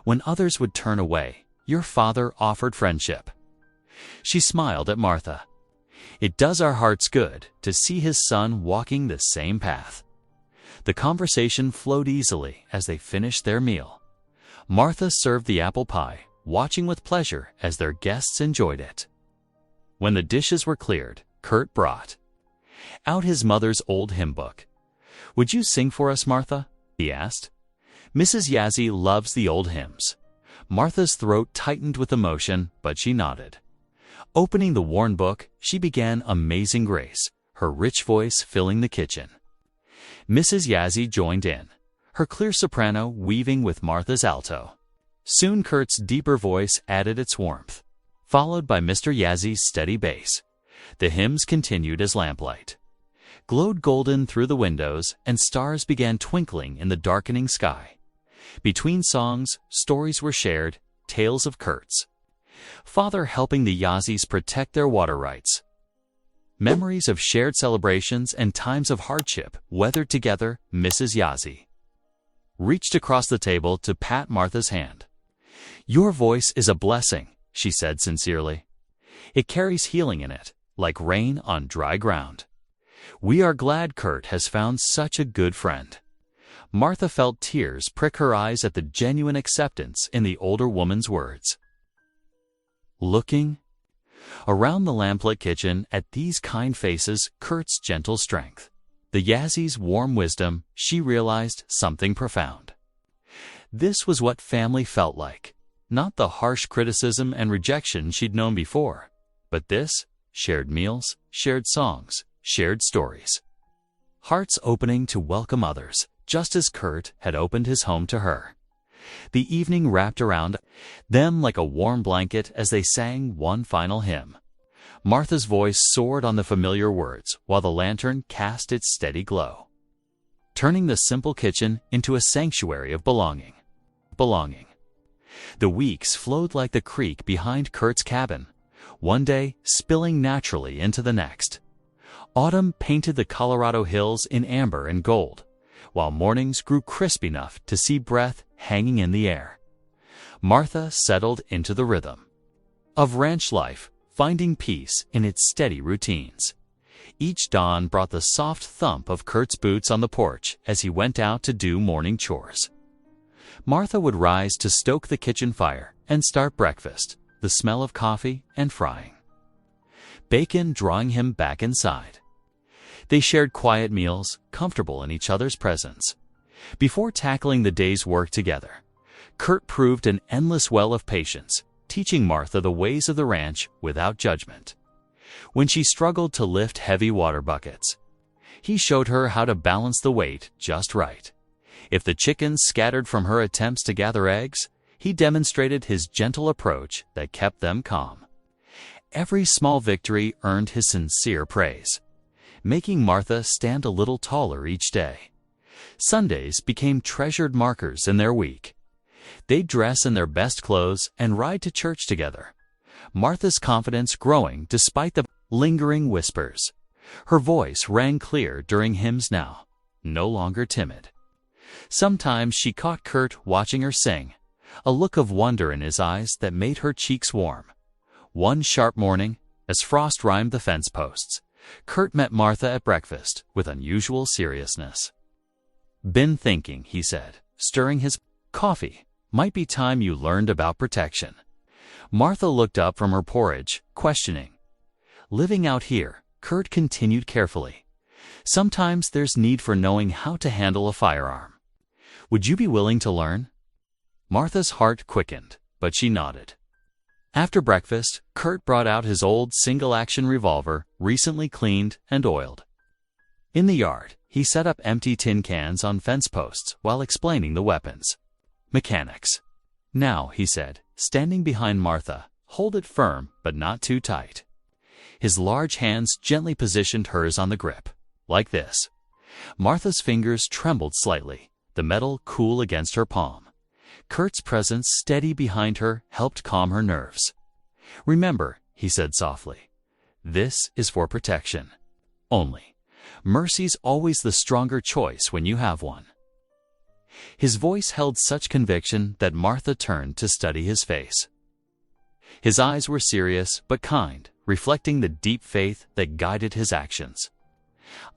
When others would turn away, your father offered friendship." She smiled at Martha. "It does our hearts good to see his son walking the same path." The conversation flowed easily as they finished their meal. Martha served the apple pie, watching with pleasure as their guests enjoyed it. When the dishes were cleared, Kurt brought out his mother's old hymn book. "Would you sing for us, Martha?" he asked. Mrs. Yazzie loves the old hymns. Martha's throat tightened with emotion, but she nodded. Opening the worn book, she began Amazing Grace, her rich voice filling the kitchen. Mrs. Yazzie joined in, her clear soprano weaving with Martha's alto. Soon Kurt's deeper voice added its warmth, followed by Mr. Yazzie's steady bass. The hymns continued as lamplight glowed golden through the windows and stars began twinkling in the darkening sky. Between songs, stories were shared, tales of Kurt's father helping the Yazzies protect their water rights. Memories of shared celebrations and times of hardship weathered together. Mrs. Yazzie reached across the table to pat Martha's hand. "Your voice is a blessing," she said sincerely. "It carries healing in it, like rain on dry ground. We are glad Kurt has found such a good friend." Martha felt tears prick her eyes at the genuine acceptance in the older woman's words. Looking around the lamplit kitchen at these kind faces, Kurt's gentle strength the Yazzy's warm wisdom, she realized something profound. This was what family felt like, not the harsh criticism and rejection she'd known before, but this: shared meals, shared songs, shared stories. Hearts opening to welcome others, just as Kurt had opened his home to her. The evening wrapped around them like a warm blanket as they sang one final hymn. Martha's voice soared on the familiar words while the lantern cast its steady glow, turning the simple kitchen into a sanctuary of belonging. The weeks flowed like the creek behind Kurt's cabin, one day spilling naturally into the next. Autumn painted the Colorado hills in amber and gold, while mornings grew crisp enough to see breath hanging in the air. Martha settled into the rhythm of ranch life, finding peace in its steady routines. Each dawn brought the soft thump of Kurt's boots on the porch as he went out to do morning chores. Martha would rise to stoke the kitchen fire and start breakfast, the smell of coffee and frying bacon drawing him back inside. They shared quiet meals, comfortable in each other's presence. Before tackling the day's work together, Kurt proved an endless well of patience, teaching Martha the ways of the ranch without judgment. When she struggled to lift heavy water buckets, he showed her how to balance the weight just right. If the chickens scattered from her attempts to gather eggs, he demonstrated his gentle approach that kept them calm. Every small victory earned his sincere praise, making Martha stand a little taller each day. Sundays became treasured markers in their week. They'd dress in their best clothes and ride to church together, Martha's confidence growing despite the lingering whispers. Her voice rang clear during hymns now, no longer timid. Sometimes she caught Kurt watching her sing, a look of wonder in his eyes that made her cheeks warm. One sharp morning, as frost rimed the fence posts, Kurt met Martha at breakfast with unusual seriousness. "Been thinking," he said, stirring his coffee. "Might be time you learned about protection." Martha looked up from her porridge, questioning. "Living out here," Kurt continued carefully, "sometimes there's need for knowing how to handle a firearm. Would you be willing to learn?" Martha's heart quickened, but she nodded. After breakfast, Kurt brought out his old single-action revolver, recently cleaned and oiled. In the yard, he set up empty tin cans on fence posts while explaining the weapons. "Mechanics. Now," he said, standing behind Martha, "hold it firm but not too tight." His large hands gently positioned hers on the grip, like this. Martha's fingers trembled slightly, the metal cool against her palm. Kurt's presence steady behind her helped calm her nerves. "Remember," he said softly, "this is for protection. Only. Mercy's always the stronger choice when you have one." His voice held such conviction that Martha turned to study his face. His eyes were serious but kind, reflecting the deep faith that guided his actions.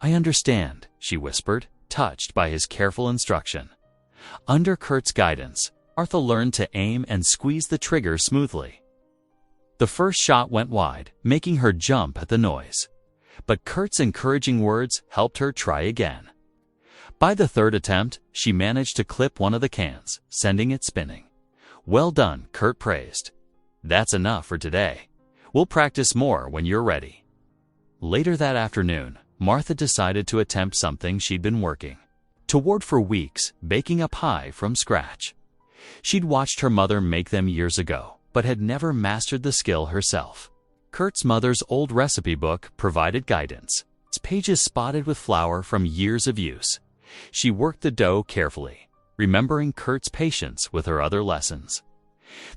"I understand," she whispered, touched by his careful instruction. Under Kurt's guidance, Martha learned to aim and squeeze the trigger smoothly. The first shot went wide, making her jump at the noise. But Kurt's encouraging words helped her try again. By the third attempt, she managed to clip one of the cans, sending it spinning. "Well done," Kurt praised. "That's enough for today. We'll practice more when you're ready." Later that afternoon, Martha decided to attempt something she'd been working toward for weeks, baking a pie from scratch. She'd watched her mother make them years ago, but had never mastered the skill herself. Kurt's mother's old recipe book provided guidance, its pages spotted with flour from years of use. She worked the dough carefully, remembering Kurt's patience with her other lessons.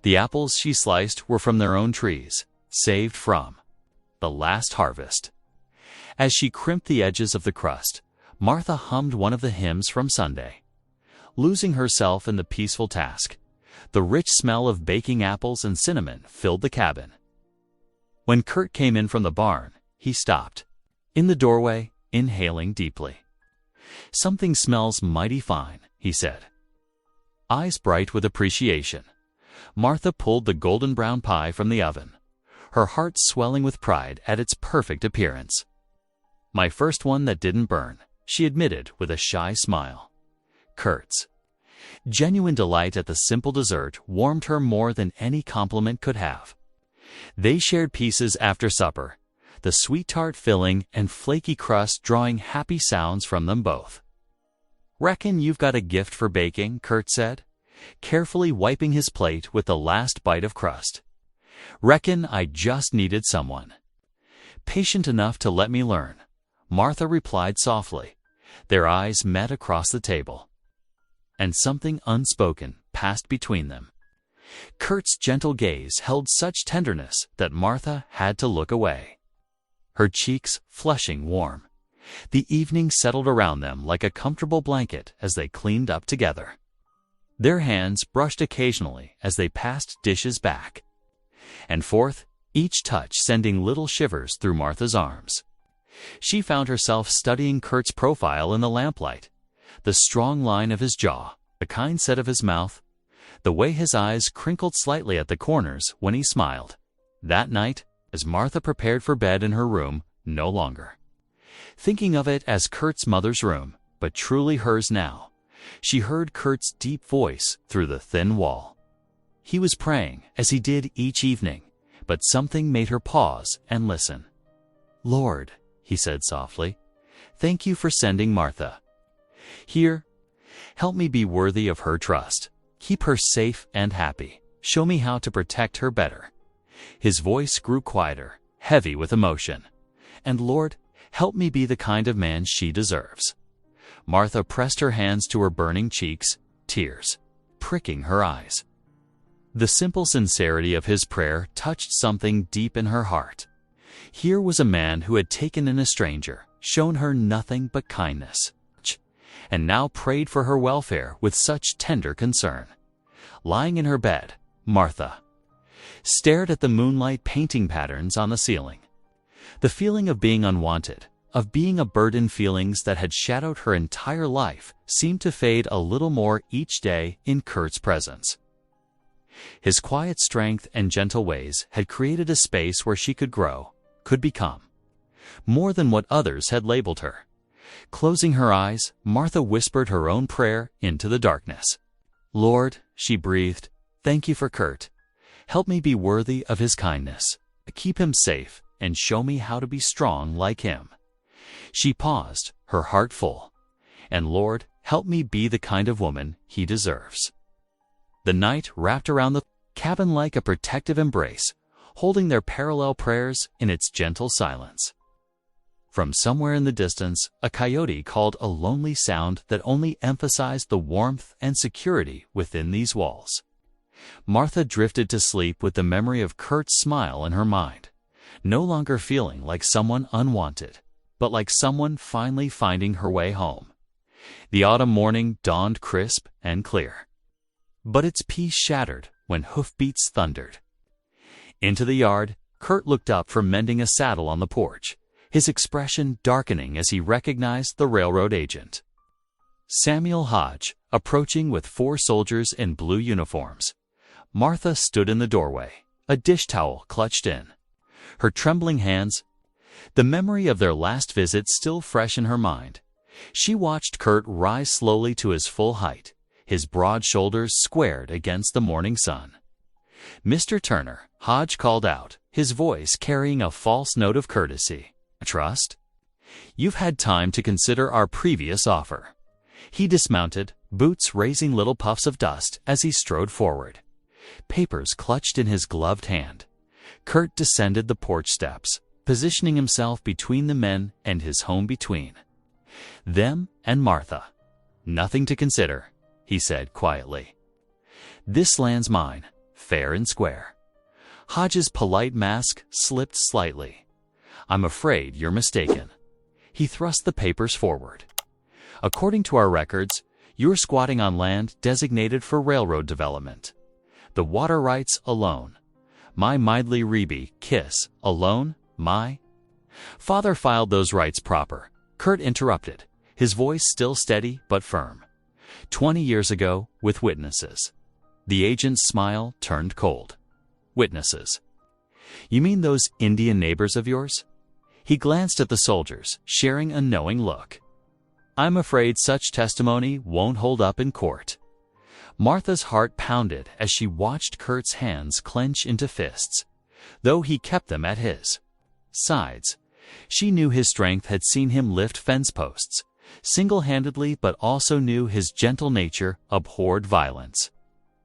The apples she sliced were from their own trees, saved from the last harvest. As she crimped the edges of the crust, Martha hummed one of the hymns from Sunday. Losing herself in the peaceful task, the rich smell of baking apples and cinnamon filled the cabin. When Kurt came in from the barn, he stopped in the doorway, inhaling deeply. "Something smells mighty fine," he said, eyes bright with appreciation. Martha pulled the golden brown pie from the oven, her heart swelling with pride at its perfect appearance. "My first one that didn't burn," she admitted with a shy smile. Kurt's genuine delight at the simple dessert warmed her more than any compliment could have. They shared pieces after supper, the sweet tart filling and flaky crust drawing happy sounds from them both. "Reckon you've got a gift for baking," Kurt said, carefully wiping his plate with the last bite of crust. "Reckon I just needed someone patient enough to let me learn," Martha replied softly. Their eyes met across the table, and something unspoken passed between them. Kurt's gentle gaze held such tenderness that Martha had to look away, her cheeks flushing warm. The evening settled around them like a comfortable blanket as they cleaned up together. Their hands brushed occasionally as they passed dishes back and forth, each touch sending little shivers through Martha's arms. She found herself studying Kurt's profile in the lamplight, the strong line of his jaw, the kind set of his mouth, the way his eyes crinkled slightly at the corners when he smiled. That night, as Martha prepared for bed in her room, no longer thinking of it as Kurt's mother's room, but truly hers now, she heard Kurt's deep voice through the thin wall. He was praying, as he did each evening, but something made her pause and listen. "Lord," he said softly, "thank you for sending Martha here. Help me be worthy of her trust. Keep her safe and happy. Show me how to protect her better." His voice grew quieter, heavy with emotion. "And Lord, help me be the kind of man she deserves." Martha pressed her hands to her burning cheeks, tears pricking her eyes. The simple sincerity of his prayer touched something deep in her heart. Here was a man who had taken in a stranger, shown her nothing but kindness, and now prayed for her welfare with such tender concern. Lying in her bed, Martha stared at the moonlight painting patterns on the ceiling. The feeling of being unwanted, of being a burden, feelings that had shadowed her entire life, seemed to fade a little more each day in Kurt's presence. His quiet strength and gentle ways had created a space where she could grow, could become more than what others had labeled her. Closing her eyes, Martha whispered her own prayer into the darkness. "Lord," she breathed, "thank you for Kurt. Help me be worthy of his kindness. Keep him safe and show me how to be strong like him." She paused, her heart full. "And Lord, help me be the kind of woman he deserves." The night wrapped around the cabin like a protective embrace, holding their parallel prayers in its gentle silence. From somewhere in the distance, a coyote called, a lonely sound that only emphasized the warmth and security within these walls. Martha drifted to sleep with the memory of Kurt's smile in her mind, no longer feeling like someone unwanted, but like someone finally finding her way home. The autumn morning dawned crisp and clear, but its peace shattered when hoofbeats thundered. Into the yard, Kurt looked up from mending a saddle on the porch, his expression darkening as he recognized the railroad agent, Samuel Hodge, approaching with 4 soldiers in blue uniforms. Martha stood in the doorway, a dish towel clutched in her trembling hands, the memory of their last visit still fresh in her mind. She watched Kurt rise slowly to his full height, his broad shoulders squared against the morning sun. "Mr. Turner," Hodge called out, his voice carrying a false note of courtesy. "Trust? You've had time to consider our previous offer." He dismounted, boots raising little puffs of dust as he strode forward, papers clutched in his gloved hand. Kurt descended the porch steps, positioning himself between the men and his home between them and Martha. "Nothing to consider," he said quietly. "This land's mine, fair and square." Hodge's polite mask slipped slightly. "I'm afraid you're mistaken." He thrust the papers forward. "According to our records, you're squatting on land designated for railroad development. The water rights alone. My Midley Reby Kiss alone, my—" "Father filed those rights proper," Kurt interrupted, his voice still steady but firm. 20 years ago, with witnesses." The agent's smile turned cold. "Witnesses? You mean those Indian neighbors of yours?" He glanced at the soldiers, sharing a knowing look. I'm afraid such testimony won't hold up in court. Martha's heart pounded as she watched Kurt's hands clench into fists, though he kept them at his sides. She knew his strength had seen him lift fence posts, single-handedly, but also knew his gentle nature abhorred violence.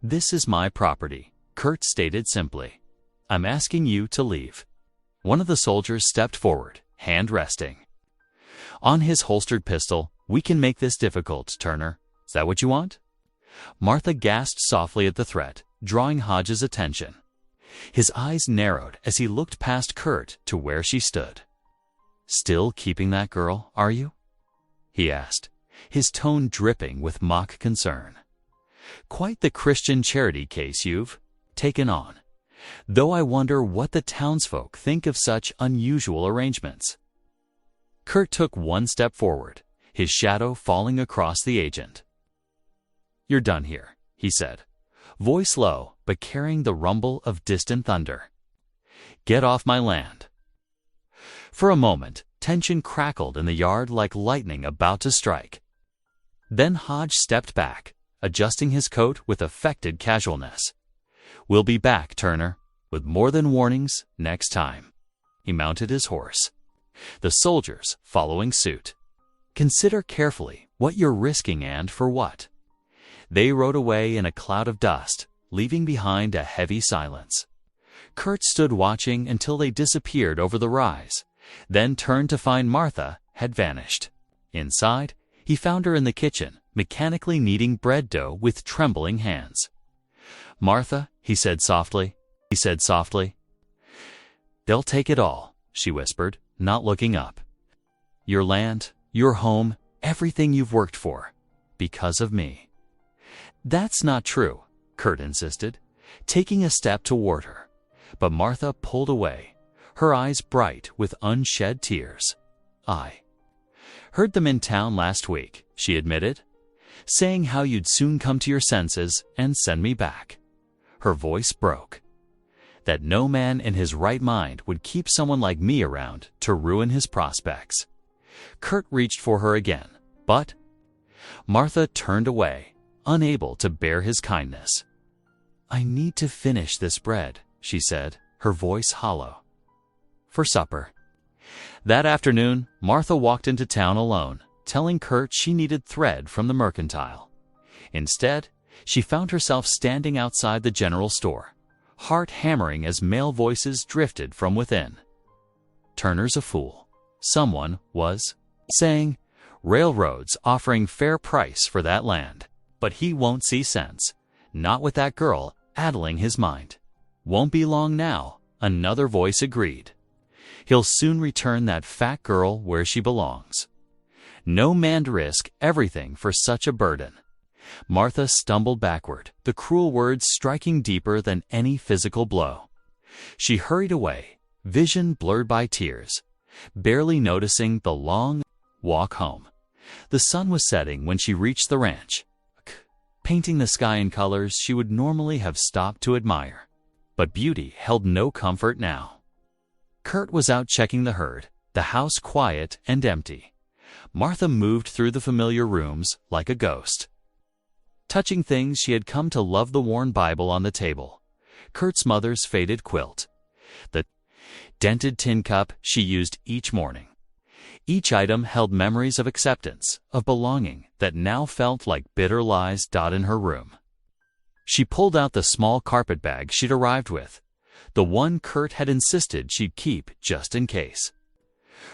"This is my property," Kurt stated simply. "I'm asking you to leave." One of the soldiers stepped forward, hand resting on his holstered pistol. "We can make this difficult, Turner. Is that what you want?" Martha gasped softly at the threat, drawing Hodge's attention. His eyes narrowed as he looked past Kurt to where she stood. "Still keeping that girl, are you?" he asked, his tone dripping with mock concern. "Quite the Christian charity case you've taken on, though I wonder what the townsfolk think of such unusual arrangements." Kurt took one step forward, his shadow falling across the agent. "You're done here," he said, voice low but carrying the rumble of distant thunder. "Get off my land." For a moment, tension crackled in the yard like lightning about to strike. Then Hodge stepped back, adjusting his coat with affected casualness. "We'll be back, Turner, with more than warnings next time." He mounted his horse, the soldiers following suit. "Consider carefully what you're risking and for what." They rode away in a cloud of dust, leaving behind a heavy silence. Kurt stood watching until they disappeared over the rise, then turned to find Martha had vanished. Inside, he found her in the kitchen, mechanically kneading bread dough with trembling hands. "Martha," he said softly. "They'll take it all," she whispered, not looking up. "Your land, your home, everything you've worked for, because of me." "That's not true," Kurt insisted, taking a step toward her. But Martha pulled away, her eyes bright with unshed tears. "I heard them in town last week," she admitted, "saying how you'd soon come to your senses and send me back." Her voice broke. "That no man in his right mind would keep someone like me around to ruin his prospects." Kurt reached for her again, but Martha turned away, unable to bear his kindness. "I need to finish this bread," she said, her voice hollow. "For supper." That afternoon, Martha walked into town alone, telling Kurt she needed thread from the mercantile. Instead, she found herself standing outside the general store, heart hammering as male voices drifted from within. "Turner's a fool," someone was saying. "Railroads offering fair price for that land. But he won't see sense, not with that girl addling his mind." "Won't be long now," another voice agreed. "He'll soon return that fat girl where she belongs. No man'd risk everything for such a burden." Martha stumbled backward, the cruel words striking deeper than any physical blow. She hurried away, vision blurred by tears, barely noticing the long walk home. The sun was setting when she reached the ranch, painting the sky in colors she would normally have stopped to admire. But beauty held no comfort now. Kurt was out checking the herd, the house quiet and empty. Martha moved through the familiar rooms like a ghost, touching things she had come to love: the worn Bible on the table, Kurt's mother's faded quilt, the dented tin cup she used each morning. Each item held memories of acceptance, of belonging, that now felt like bitter lies in her room. She pulled out the small carpet bag she'd arrived with, the one Kurt had insisted she'd keep just in case.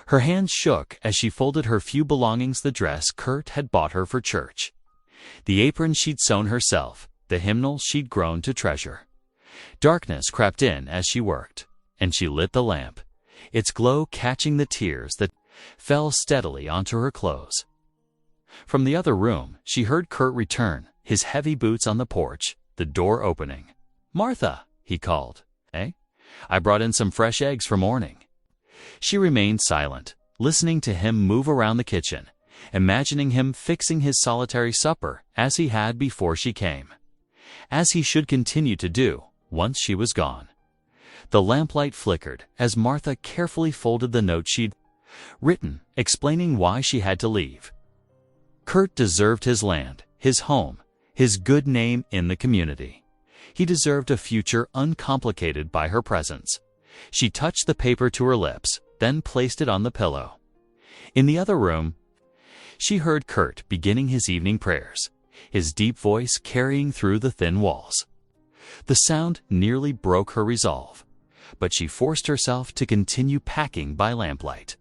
Her hands shook as she folded her few belongings: the dress Kurt had bought her for church, the apron she'd sewn herself, the hymnal she'd grown to treasure. Darkness crept in as she worked, and she lit the lamp, its glow catching the tears that fell steadily onto her clothes. From the other room, she heard Kurt return, his heavy boots on the porch, the door opening. "Martha," he called. "Eh? I brought in some fresh eggs for morning." She remained silent, listening to him move around the kitchen, imagining him fixing his solitary supper as he had before she came, as he should continue to do once she was gone. The lamplight flickered as Martha carefully folded the note she'd written, explaining why she had to leave. Kurt deserved his land, his home, his good name in the community. He deserved a future uncomplicated by her presence. She touched the paper to her lips, then placed it on the pillow. In the other room, she heard Kurt beginning his evening prayers, his deep voice carrying through the thin walls. The sound nearly broke her resolve, but she forced herself to continue packing by lamplight.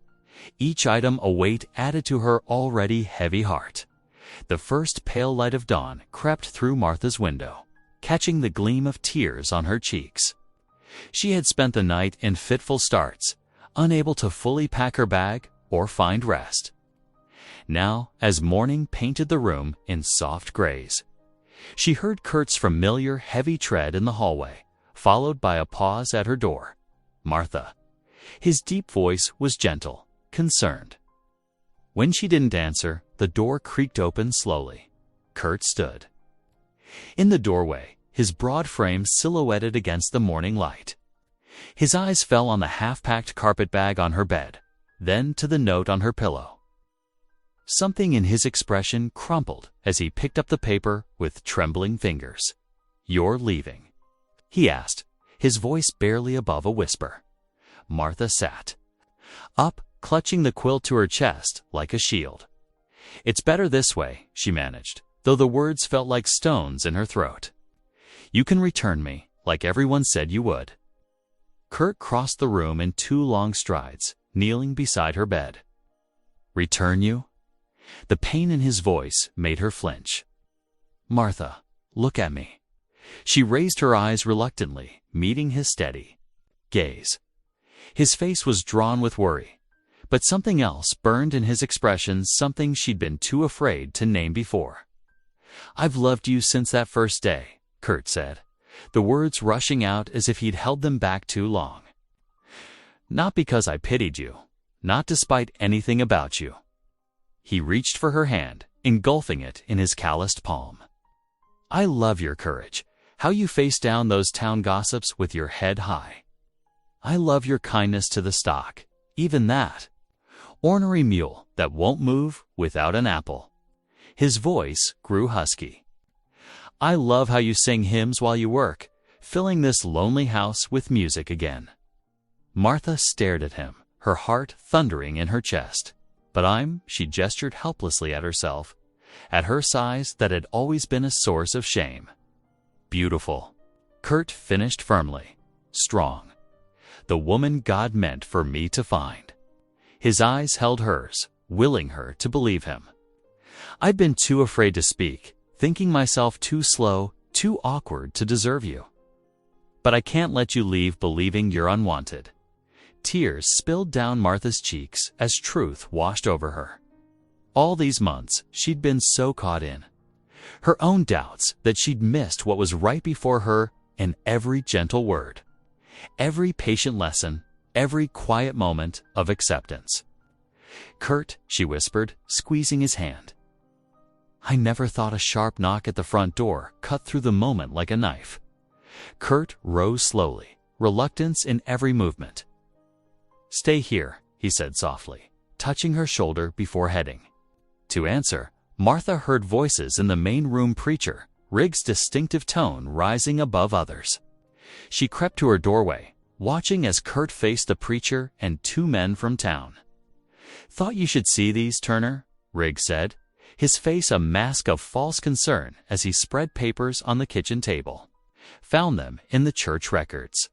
Each item a weight added to her already heavy heart. The first pale light of dawn crept through Martha's window, catching the gleam of tears on her cheeks. She had spent the night in fitful starts, unable to fully pack her bag or find rest. Now, as morning painted the room in soft grays, she heard Kurt's familiar heavy tread in the hallway, followed by a pause at her door. Martha. His deep voice was gentle, concerned. When she didn't answer, the door creaked open slowly. Kurt stood. In the doorway, his broad frame silhouetted against the morning light. His eyes fell on the half-packed carpet bag on her bed, then to the note on her pillow. Something in his expression crumpled as he picked up the paper with trembling fingers. "You're leaving?" he asked, his voice barely above a whisper. Martha sat up, clutching the quilt to her chest like a shield. "It's better this way," she managed, though the words felt like stones in her throat. "You can return me, like everyone said you would." Kurt crossed the room in 2 long strides, kneeling beside her bed. "Return you?" The pain in his voice made her flinch. "Martha, look at me." She raised her eyes reluctantly, meeting his steady gaze. His face was drawn with worry, but something else burned in his expression, something she'd been too afraid to name before. "I've loved you since that first day," Kurt said, the words rushing out as if he'd held them back too long. "Not because I pitied you, not despite anything about you." He reached for her hand, engulfing it in his calloused palm. "I love your courage, how you face down those town gossips with your head high. I love your kindness to the stock, even that ornery mule that won't move without an apple." His voice grew husky. "I love how you sing hymns while you work, filling this lonely house with music again." Martha stared at him, her heart thundering in her chest. "But she gestured helplessly at herself, at her size that had always been a source of shame. "Beautiful," Kurt finished firmly. "Strong. The woman God meant for me to find." His eyes held hers, willing her to believe him. "I'd been too afraid to speak, thinking myself too slow, too awkward to deserve you. But I can't let you leave believing you're unwanted." Tears spilled down Martha's cheeks as truth washed over her. All these months, she'd been so caught in her own doubts that she'd missed what was right before her in every gentle word, every patient lesson, every quiet moment of acceptance. "Kurt," she whispered, squeezing his hand. "I never thought a sharp knock at the front door cut through the moment like a knife." Kurt rose slowly, reluctance in every movement. "Stay here," he said softly, touching her shoulder before heading. To answer, Martha heard voices in the main room, preacher, Riggs' distinctive tone rising above others. She crept to her doorway, watching as Kurt faced the preacher and 2 men from town. "Thought you should see these, Turner," Riggs said, his face a mask of false concern as he spread papers on the kitchen table. "Found them in the church records.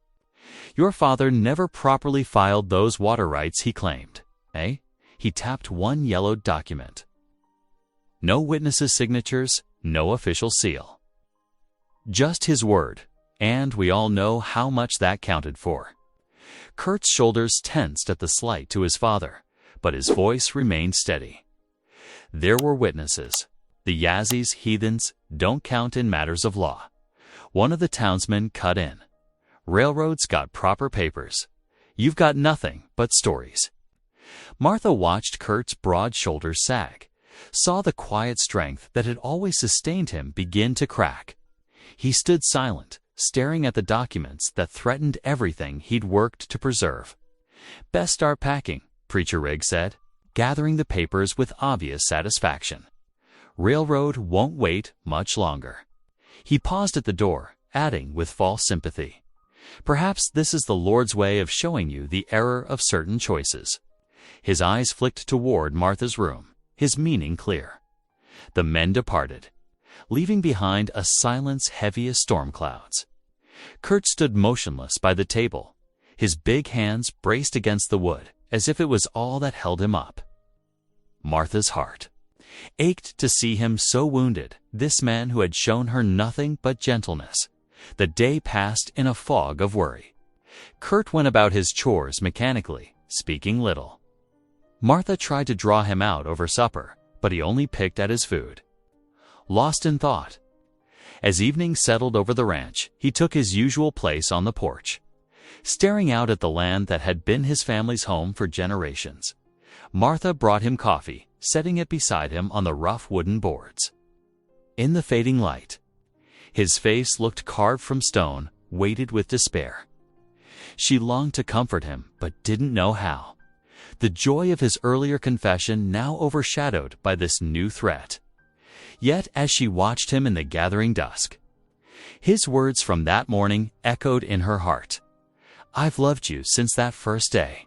Your father never properly filed those water rights he claimed, eh?" He tapped one yellowed document. "No witnesses' signatures, no official seal. Just his word, and we all know how much that counted for." Kurt's shoulders tensed at the slight to his father, but his voice remained steady. "There were witnesses. The Yazis, heathens, don't count in matters of law. One of the townsmen cut in. Railroads got proper papers. You've got nothing but stories." Martha watched Kurt's broad shoulders sag, saw the quiet strength that had always sustained him begin to crack. He stood silent, staring at the documents that threatened everything he'd worked to preserve. "Best start packing," Preacher Riggs said, gathering the papers with obvious satisfaction. Railroad won't wait much longer. He paused at the door, adding with false sympathy, "Perhaps this is the Lord's way of showing you the error of certain choices." His eyes flicked toward Martha's room, his meaning clear. The men departed, leaving behind a silence heavy as storm clouds. Kurt stood motionless by the table, his big hands braced against the wood, as if it was all that held him up. Martha's heart ached to see him so wounded, this man who had shown her nothing but gentleness. The day passed in a fog of worry. Kurt went about his chores mechanically, speaking little. Martha tried to draw him out over supper, but he only picked at his food. Lost in thought. As evening settled over the ranch, he took his usual place on the porch, staring out at the land that had been his family's home for generations. Martha brought him coffee, setting it beside him on the rough wooden boards. In the fading light, his face looked carved from stone, weighted with despair. She longed to comfort him, but didn't know how. The joy of his earlier confession now overshadowed by this new threat. Yet as she watched him in the gathering dusk, his words from that morning echoed in her heart. "I've loved you since that first day."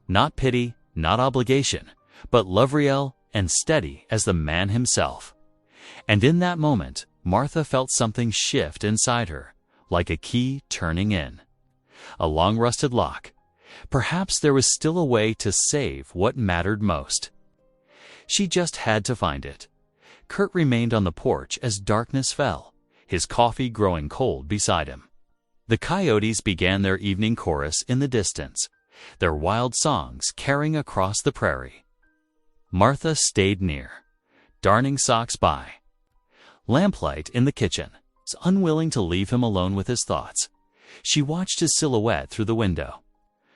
Not pity, not obligation, but love real and steady as the man himself. And in that moment, Martha felt something shift inside her, like a key turning in. A long-rusted lock. Perhaps there was still a way to save what mattered most. She just had to find it. Kurt remained on the porch as darkness fell, his coffee growing cold beside him. The coyotes began their evening chorus in the distance, their wild songs carrying across the prairie. Martha stayed near, darning socks by. Lamplight in the kitchen, unwilling to leave him alone with his thoughts. She watched his silhouette through the window,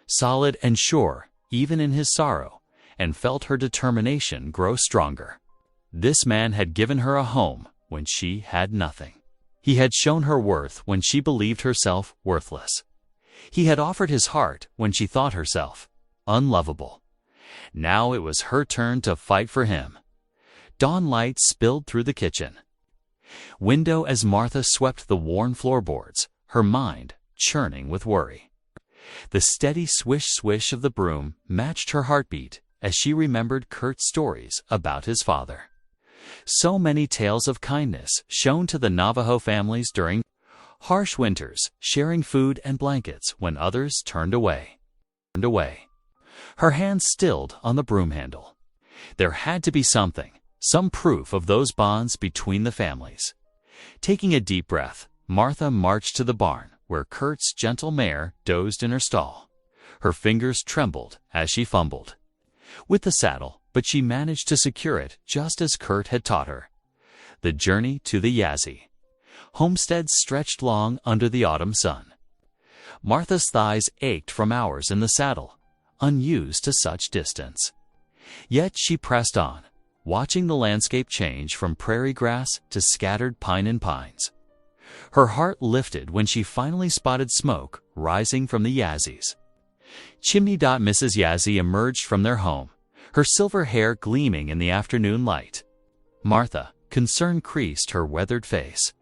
solid and sure even in his sorrow, and felt her determination grow stronger. This man had given her a home when she had nothing. He had shown her worth when she believed herself worthless. He had offered his heart when she thought herself unlovable. Now it was her turn to fight for him. Dawn light spilled through the kitchen window as Martha swept the worn floorboards, her mind churning with worry. The steady swish-swish of the broom matched her heartbeat as she remembered Kurt's stories about his father. So many tales of kindness shown to the Navajo families during harsh winters, sharing food and blankets when others turned away. Her hand stilled on the broom handle. There had to be something, some proof of those bonds between the families. Taking a deep breath, Martha marched to the barn where Kurt's gentle mare dozed in her stall. Her fingers trembled as she fumbled with the saddle, but she managed to secure it just as Kurt had taught her. The journey to the Yazzie homestead stretched long under the autumn sun. Martha's thighs ached from hours in the saddle, unused to such distance. Yet she pressed on, watching the landscape change from prairie grass to scattered pine and pines. Her heart lifted when she finally spotted smoke rising from the Yazzies. Mrs. Yazzie emerged from their home, her silver hair gleaming in the afternoon light. Martha, concern creased her weathered face.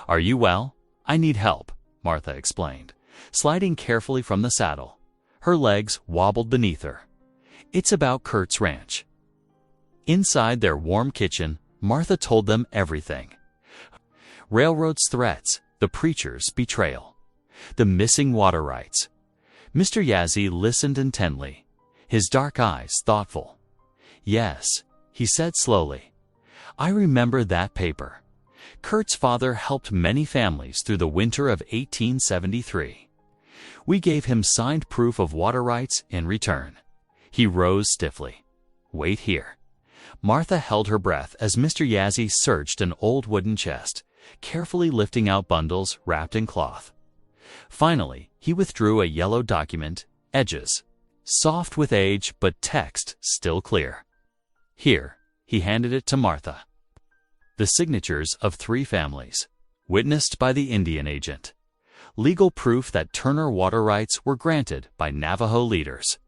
"Are you well? I need help," Martha explained, sliding carefully from the saddle. Her legs wobbled beneath her. "It's about Kurt's ranch." Inside their warm kitchen, Martha told them everything. Railroad's threats, the preacher's betrayal, the missing water rights. Mr. Yazzie listened intently, his dark eyes thoughtful. "Yes," he said slowly, "I remember that paper. Kurt's father helped many families through the winter of 1873. We gave him signed proof of water rights in return." He rose stiffly. "Wait here." Martha held her breath as Mr. Yazzie searched an old wooden chest, carefully lifting out bundles wrapped in cloth. Finally, he withdrew a yellow document, edges soft with age but text still clear. "Here," he handed it to Martha. The signatures of 3 families, witnessed by the Indian agent. Legal proof that Turner water rights were granted by Navajo leaders.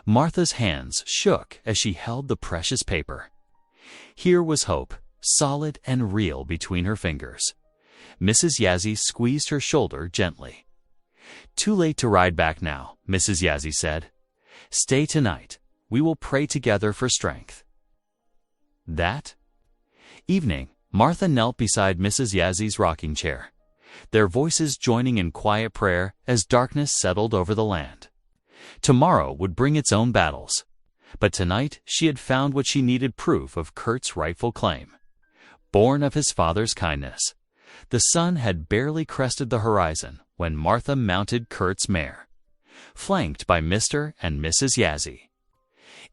Martha's hands shook as she held the precious paper. Here was hope, solid and real between her fingers. Mrs. Yazzie squeezed her shoulder gently. "Too late to ride back now," Mrs. Yazzie said. "Stay tonight. We will pray together for strength." That evening, Martha knelt beside Mrs. Yazzie's rocking chair, their voices joining in quiet prayer as darkness settled over the land. Tomorrow would bring its own battles, but tonight she had found what she needed: proof of Kurt's rightful claim. Born of his father's kindness, the sun had barely crested the horizon when Martha mounted Kurt's mare, flanked by Mr. and Mrs. Yazzie.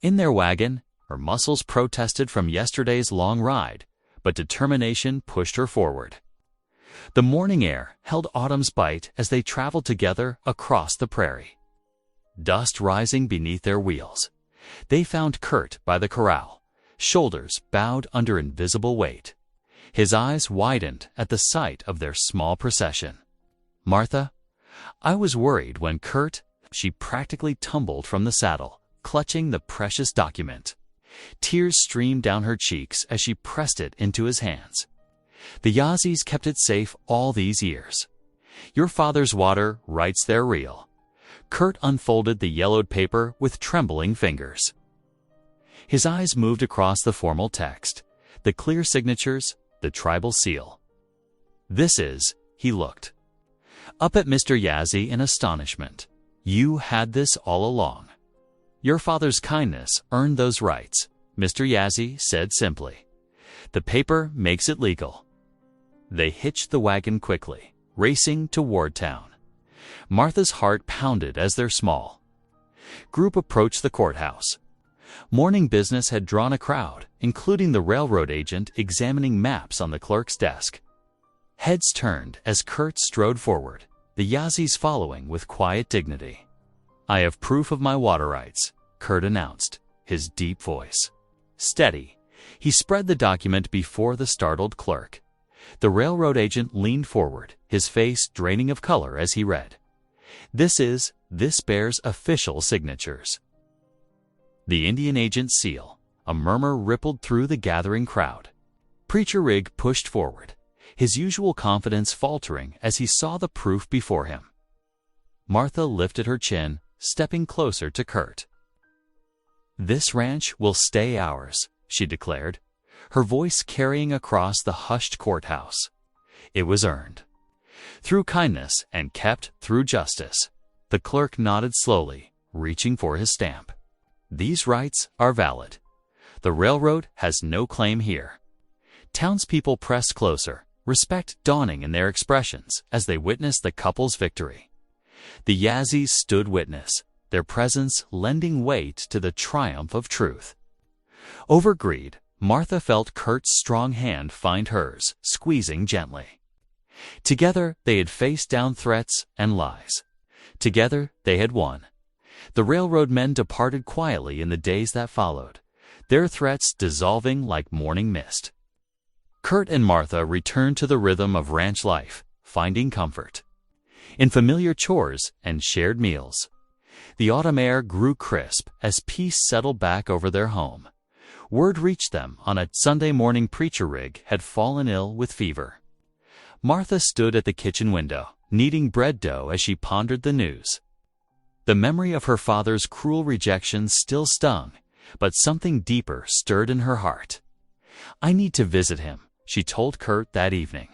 In their wagon, her muscles protested from yesterday's long ride, but determination pushed her forward. The morning air held autumn's bite as they traveled together across the prairie. Dust rising beneath their wheels, they found Kurt by the corral, shoulders bowed under invisible weight. His eyes widened at the sight of their small procession. "Martha, I was worried when Kurt—" She practically tumbled from the saddle, clutching the precious document. Tears streamed down her cheeks as she pressed it into his hands. "The Yazzies kept it safe all these years. Your father's water writes their reel." Kurt unfolded the yellowed paper with trembling fingers. His eyes moved across the formal text, the clear signatures, the tribal seal. "This is," he looked up at Mr. Yazzie in astonishment. "You had this all along." "Your father's kindness earned those rights," Mr. Yazzie said simply. "The paper makes it legal." They hitched the wagon quickly, racing toward town. Martha's heart pounded as their small group approached the courthouse. Morning business had drawn a crowd, including the railroad agent examining maps on the clerk's desk. Heads turned as Kurt strode forward, the Yazzies following with quiet dignity. "I have proof of my water rights," Kurt announced, his deep voice steady. He spread the document before the startled clerk. The railroad agent leaned forward, his face draining of color as he read. This bears official signatures." The Indian agent's seal. A murmur rippled through the gathering crowd. Preacher Rig pushed forward, his usual confidence faltering as he saw the proof before him. Martha lifted her chin, stepping closer to Kurt. "This ranch will stay ours," she declared, her voice carrying across the hushed courthouse. "It was earned through kindness and kept through justice." The clerk nodded slowly, reaching for his stamp. "These rights are valid. The railroad has no claim here." Townspeople pressed closer, respect dawning in their expressions as they witnessed the couple's victory. The Yazzies stood witness, their presence lending weight to the triumph of truth. Over greed, Martha felt Kurt's strong hand find hers, squeezing gently. Together they had faced down threats and lies. Together they had won. The railroad men departed quietly in the days that followed, their threats dissolving like morning mist. Kurt and Martha returned to the rhythm of ranch life, finding comfort in familiar chores and shared meals. The autumn air grew crisp as peace settled back over their home. Word reached them on a Sunday morning Preacher Rig had fallen ill with fever. Martha stood at the kitchen window, kneading bread dough as she pondered the news. The memory of her father's cruel rejection still stung, but something deeper stirred in her heart. "I need to visit him," she told Kurt that evening,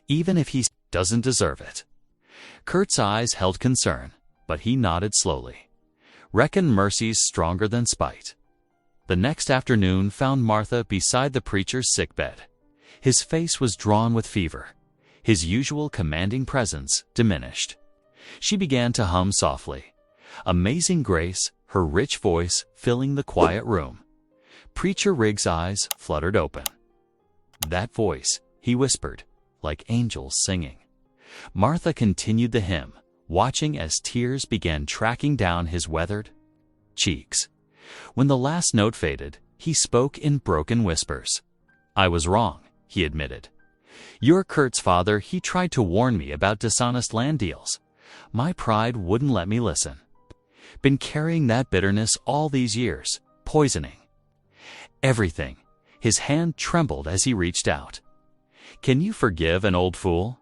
"even if he doesn't deserve it." Kurt's eyes held concern, but he nodded slowly. "Reckon mercy's stronger than spite." The next afternoon found Martha beside the preacher's sickbed. His face was drawn with fever. His usual commanding presence diminished. She began to hum softly, Amazing Grace, her rich voice filling the quiet room. Preacher Rig's eyes fluttered open. "That voice," he whispered, "like angels singing." Martha continued the hymn, watching as tears began tracking down his weathered cheeks. When the last note faded, he spoke in broken whispers. "I was wrong," he admitted. "You're Kurt's father. He tried to warn me about dishonest land deals. My pride wouldn't let me listen. Been carrying that bitterness all these years, poisoning everything." His hand trembled as he reached out. "Can you forgive an old fool?"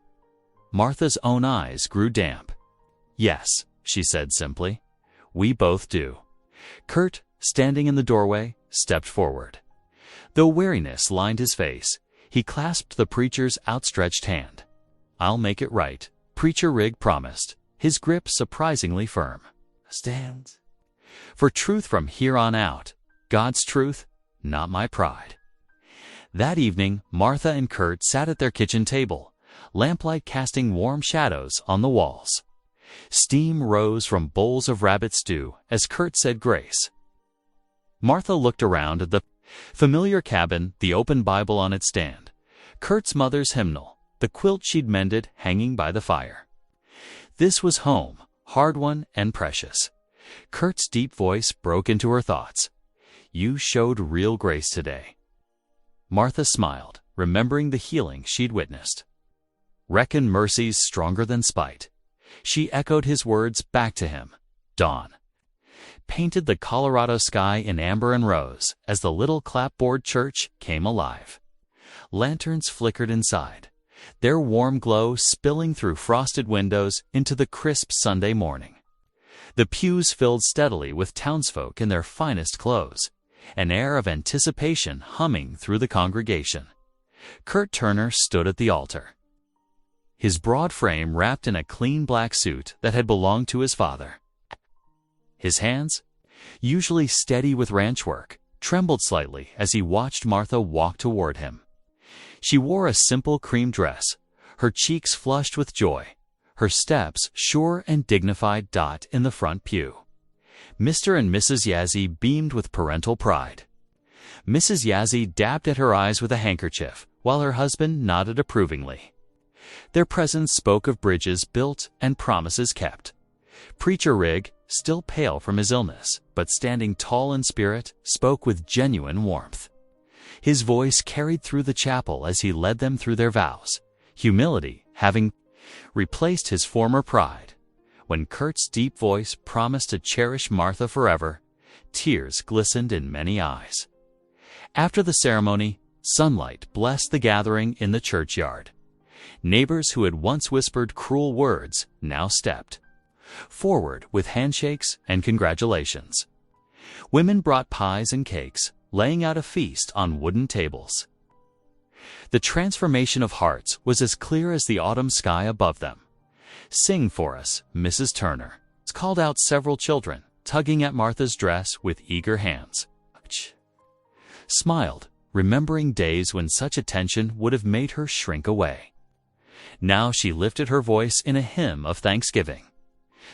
Martha's own eyes grew damp. "Yes," she said simply. "We both do." Kurt, standing in the doorway, stepped forward. Though weariness lined his face, he clasped the preacher's outstretched hand. "I'll make it right," Preacher Rig promised, his grip surprisingly firm. "Stand for truth from here on out, God's truth, not my pride." That evening, Martha and Kurt sat at their kitchen table, lamplight casting warm shadows on the walls. Steam rose from bowls of rabbit stew as Kurt said grace. Martha looked around at the familiar cabin, the open Bible on its stand, Kurt's mother's hymnal, the quilt she'd mended hanging by the fire. This was home, hard-won and precious. Kurt's deep voice broke into her thoughts. "You showed real grace today." Martha smiled, remembering the healing she'd witnessed. "Reckon mercy's stronger than spite." She echoed his words back to him. Dawn painted the Colorado sky in amber and rose as the little clapboard church came alive. Lanterns flickered inside, their warm glow spilling through frosted windows into the crisp Sunday morning. The pews filled steadily with townsfolk in their finest clothes, an air of anticipation humming through the congregation. Kurt Turner stood at the altar, his broad frame wrapped in a clean black suit that had belonged to his father. His hands, usually steady with ranch work, trembled slightly as he watched Martha walk toward him. She wore a simple cream dress, her cheeks flushed with joy, her steps sure and dignified. In the front pew, Mr. and Mrs. Yazzie beamed with parental pride. Mrs. Yazzie dabbed at her eyes with a handkerchief, while her husband nodded approvingly. Their presence spoke of bridges built and promises kept. Preacher Rig, still pale from his illness, but standing tall in spirit, spoke with genuine warmth. His voice carried through the chapel as he led them through their vows, humility having replaced his former pride. When Kurt's deep voice promised to cherish Martha forever, tears glistened in many eyes. After the ceremony, sunlight blessed the gathering in the churchyard. Neighbors who had once whispered cruel words now stepped forward with handshakes and congratulations. Women brought pies and cakes, laying out a feast on wooden tables. The transformation of hearts was as clear as the autumn sky above them. "Sing for us, Mrs. Turner," called out several children, tugging at Martha's dress with eager hands. Smiled, remembering days when such attention would have made her shrink away. Now she lifted her voice in a hymn of thanksgiving,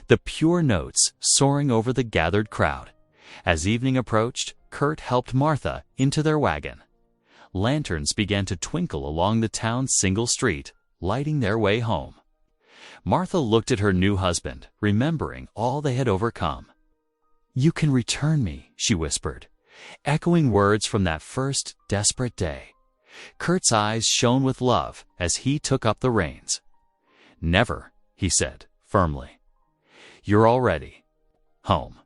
the pure notes soaring over the gathered crowd. As evening approached, Kurt helped Martha into their wagon. Lanterns began to twinkle along the town's single street, lighting their way home. Martha looked at her new husband, remembering all they had overcome. "You can return me," she whispered, echoing words from that first desperate day. Kurt's eyes shone with love as he took up the reins. "Never," he said firmly. "You're already home."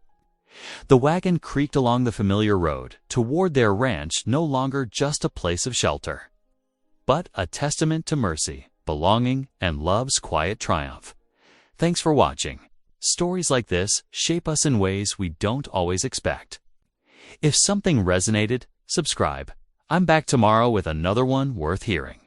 The wagon creaked along the familiar road toward their ranch, no longer just a place of shelter, but a testament to mercy, belonging, and love's quiet triumph. Thanks for watching. Stories like this shape us in ways we don't always expect. If something resonated, subscribe. I'm back tomorrow with another one worth hearing.